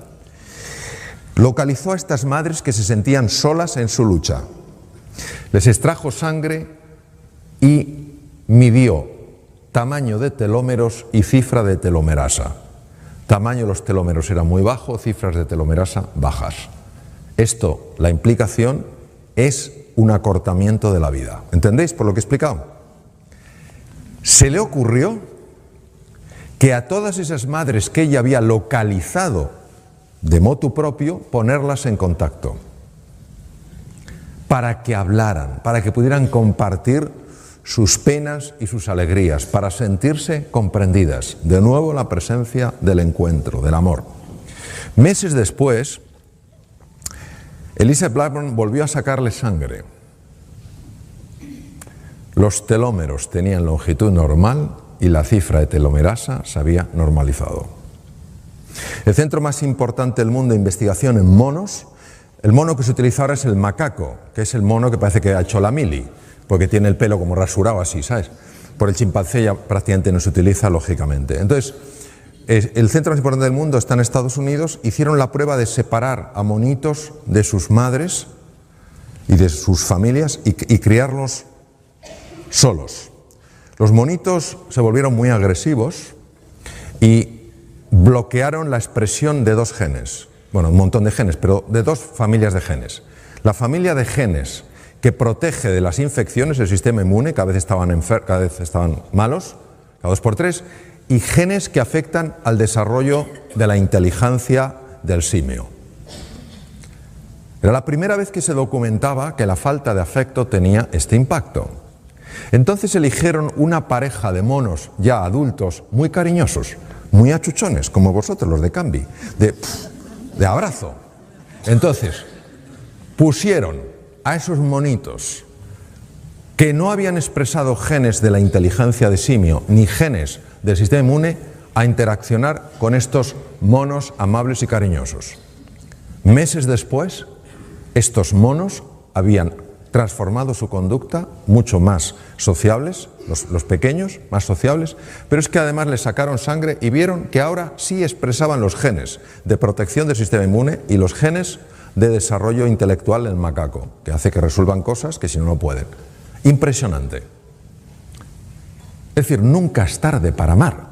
Speaker 1: Localizó a estas madres que se sentían solas en su lucha. Les extrajo sangre y midió tamaño de telómeros y cifra de telomerasa. Tamaño de los telómeros era muy bajo, cifras de telomerasa bajas. Esto, la implicación, es un acortamiento de la vida. ¿Entendéis por lo que he explicado? Se le ocurrió que a todas esas madres que ella había localizado de motu propio, ponerlas en contacto para que hablaran, para que pudieran compartir sus penas y sus alegrías, para sentirse comprendidas. De nuevo la presencia del encuentro, del amor. Meses después, Elizabeth Blackburn volvió a sacarle sangre. Los telómeros tenían longitud normal y la cifra de telomerasa se había normalizado. El centro más importante del mundo de investigación en monos, el mono que se utiliza ahora es el macaco, que es el mono que parece que ha hecho la mili, porque tiene el pelo como rasurado así, ¿sabes? Por el chimpancé ya prácticamente no se utiliza, lógicamente. Entonces, el centro más importante del mundo está en Estados Unidos. Hicieron la prueba de separar a monitos de sus madres y de sus familias y criarlos solos. Los monitos se volvieron muy agresivos y bloquearon la expresión de dos genes. Bueno, un montón de genes, pero de dos familias de genes. La familia de genes que protege de las infecciones, el sistema inmune, cada vez estaban malos, cada 2 por 3, y genes que afectan al desarrollo de la inteligencia del simio. Era la primera vez que se documentaba que la falta de afecto tenía este impacto. Entonces eligieron una pareja de monos ya adultos muy cariñosos, muy achuchones, como vosotros, los de Cambi, de abrazo. Entonces, pusieron a esos monitos que no habían expresado genes de la inteligencia de simio ni genes del sistema inmune a interaccionar con estos monos amables y cariñosos. Meses después, estos monos habían transformado su conducta, mucho más sociables, los pequeños, más sociables, pero es que además les sacaron sangre y vieron que ahora sí expresaban los genes de protección del sistema inmune y los genes de desarrollo intelectual del macaco, que hace que resuelvan cosas que si no, no pueden. Impresionante. Es decir, nunca es tarde para amar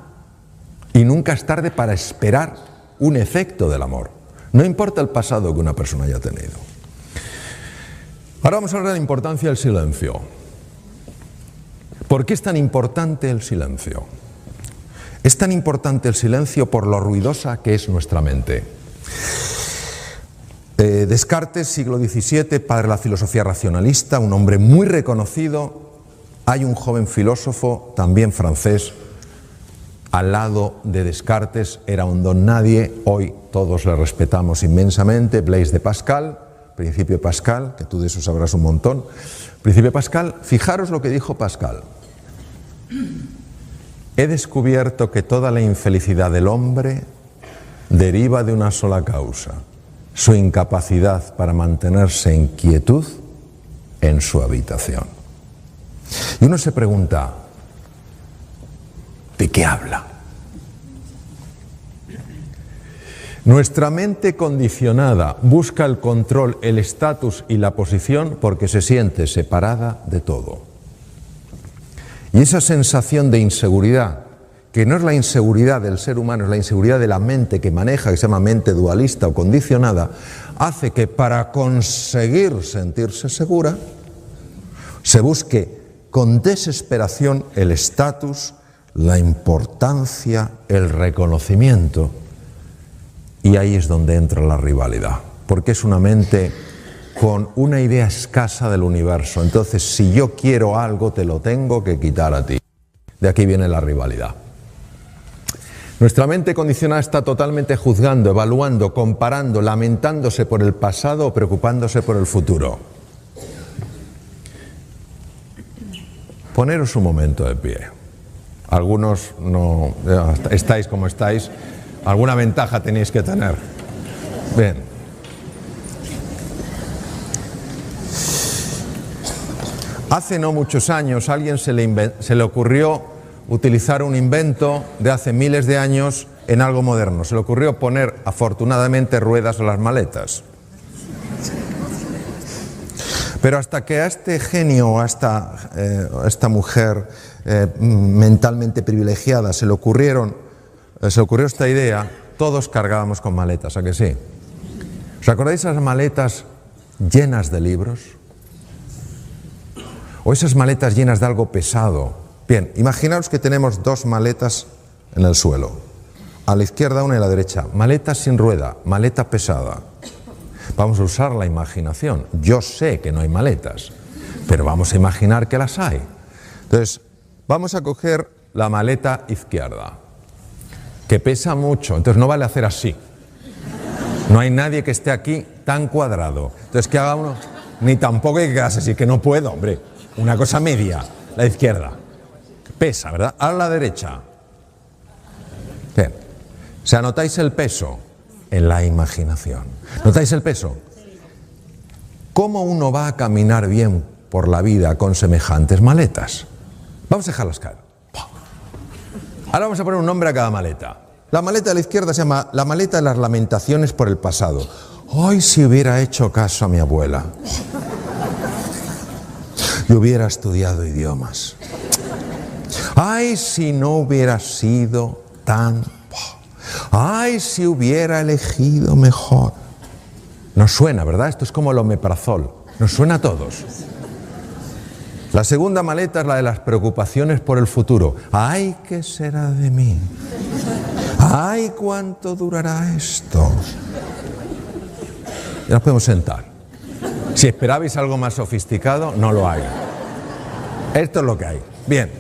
Speaker 1: y nunca es tarde para esperar un efecto del amor. No importa el pasado que una persona haya tenido. Ahora vamos a hablar de la importancia del silencio. ¿Por qué es tan importante el silencio? Es tan importante el silencio por lo ruidosa que es nuestra mente. Descartes, siglo XVII, padre de la filosofía racionalista, un hombre muy reconocido. Hay un joven filósofo, también francés, al lado de Descartes, era un don nadie, hoy todos le respetamos inmensamente, Blaise de Pascal, Principio de Pascal, que tú de eso sabrás un montón. Principio de Pascal, fijaros lo que dijo Pascal. He descubierto que toda la infelicidad del hombre deriva de una sola causa, su incapacidad para mantenerse en quietud en su habitación. Y uno se pregunta, ¿de qué habla? Nuestra mente condicionada busca el control, el estatus y la posición porque se siente separada de todo. Y esa sensación de inseguridad, que no es la inseguridad del ser humano, es la inseguridad de la mente que maneja, que se llama mente dualista o condicionada, hace que para conseguir sentirse segura, se busque con desesperación el estatus, la importancia, el reconocimiento. Y ahí es donde entra la rivalidad, porque es una mente con una idea escasa del universo. Entonces, si yo quiero algo, te lo tengo que quitar a ti. De aquí viene la rivalidad. Nuestra mente condicionada está totalmente juzgando, evaluando, comparando, lamentándose por el pasado o preocupándose por el futuro. Poneros un momento de pie. Algunos no estáis como estáis. Alguna ventaja tenéis que tener. Bien. Hace no muchos años a alguien se le ocurrió utilizar un invento de hace miles de años en algo moderno. Se le ocurrió poner, afortunadamente, ruedas a las maletas. Pero hasta que a este genio, a esta mujer mentalmente privilegiada se le ocurrió esta idea, todos cargábamos con maletas, ¿a que sí? ¿Os acordáis de esas maletas llenas de libros? ¿O esas maletas llenas de algo pesado? Bien, imaginaos que tenemos dos maletas en el suelo. A la izquierda una y a la derecha. Maleta sin rueda, maleta pesada. Vamos a usar la imaginación. Yo sé que no hay maletas, pero vamos a imaginar que las hay. Entonces, vamos a coger la maleta izquierda, que pesa mucho, entonces no vale hacer así. No hay nadie que esté aquí tan cuadrado. Entonces, que haga uno, ni tampoco hay que quedarse así, que no puedo, hombre. Una cosa media, la izquierda. Pesa, ¿verdad? Ahora la derecha. Bien. ¿Se anotáis el peso? En la imaginación. ¿Notáis el peso? ¿Cómo uno va a caminar bien por la vida con semejantes maletas? Vamos a dejarlas caer. Ahora vamos a poner un nombre a cada maleta. La maleta de la izquierda se llama la maleta de las lamentaciones por el pasado. Ay, si hubiera hecho caso a mi abuela. Y hubiera estudiado idiomas. Ay, si no hubiera sido tan... Ay, si hubiera elegido mejor. Nos suena, ¿verdad? Esto es como el omeprazol. Nos suena a todos. La segunda maleta es la de las preocupaciones por el futuro. Ay, ¿qué será de mí? Ay, ¿cuánto durará esto? Ya nos podemos sentar. Si esperabais algo más sofisticado, no lo hay. Esto es lo que hay. Bien.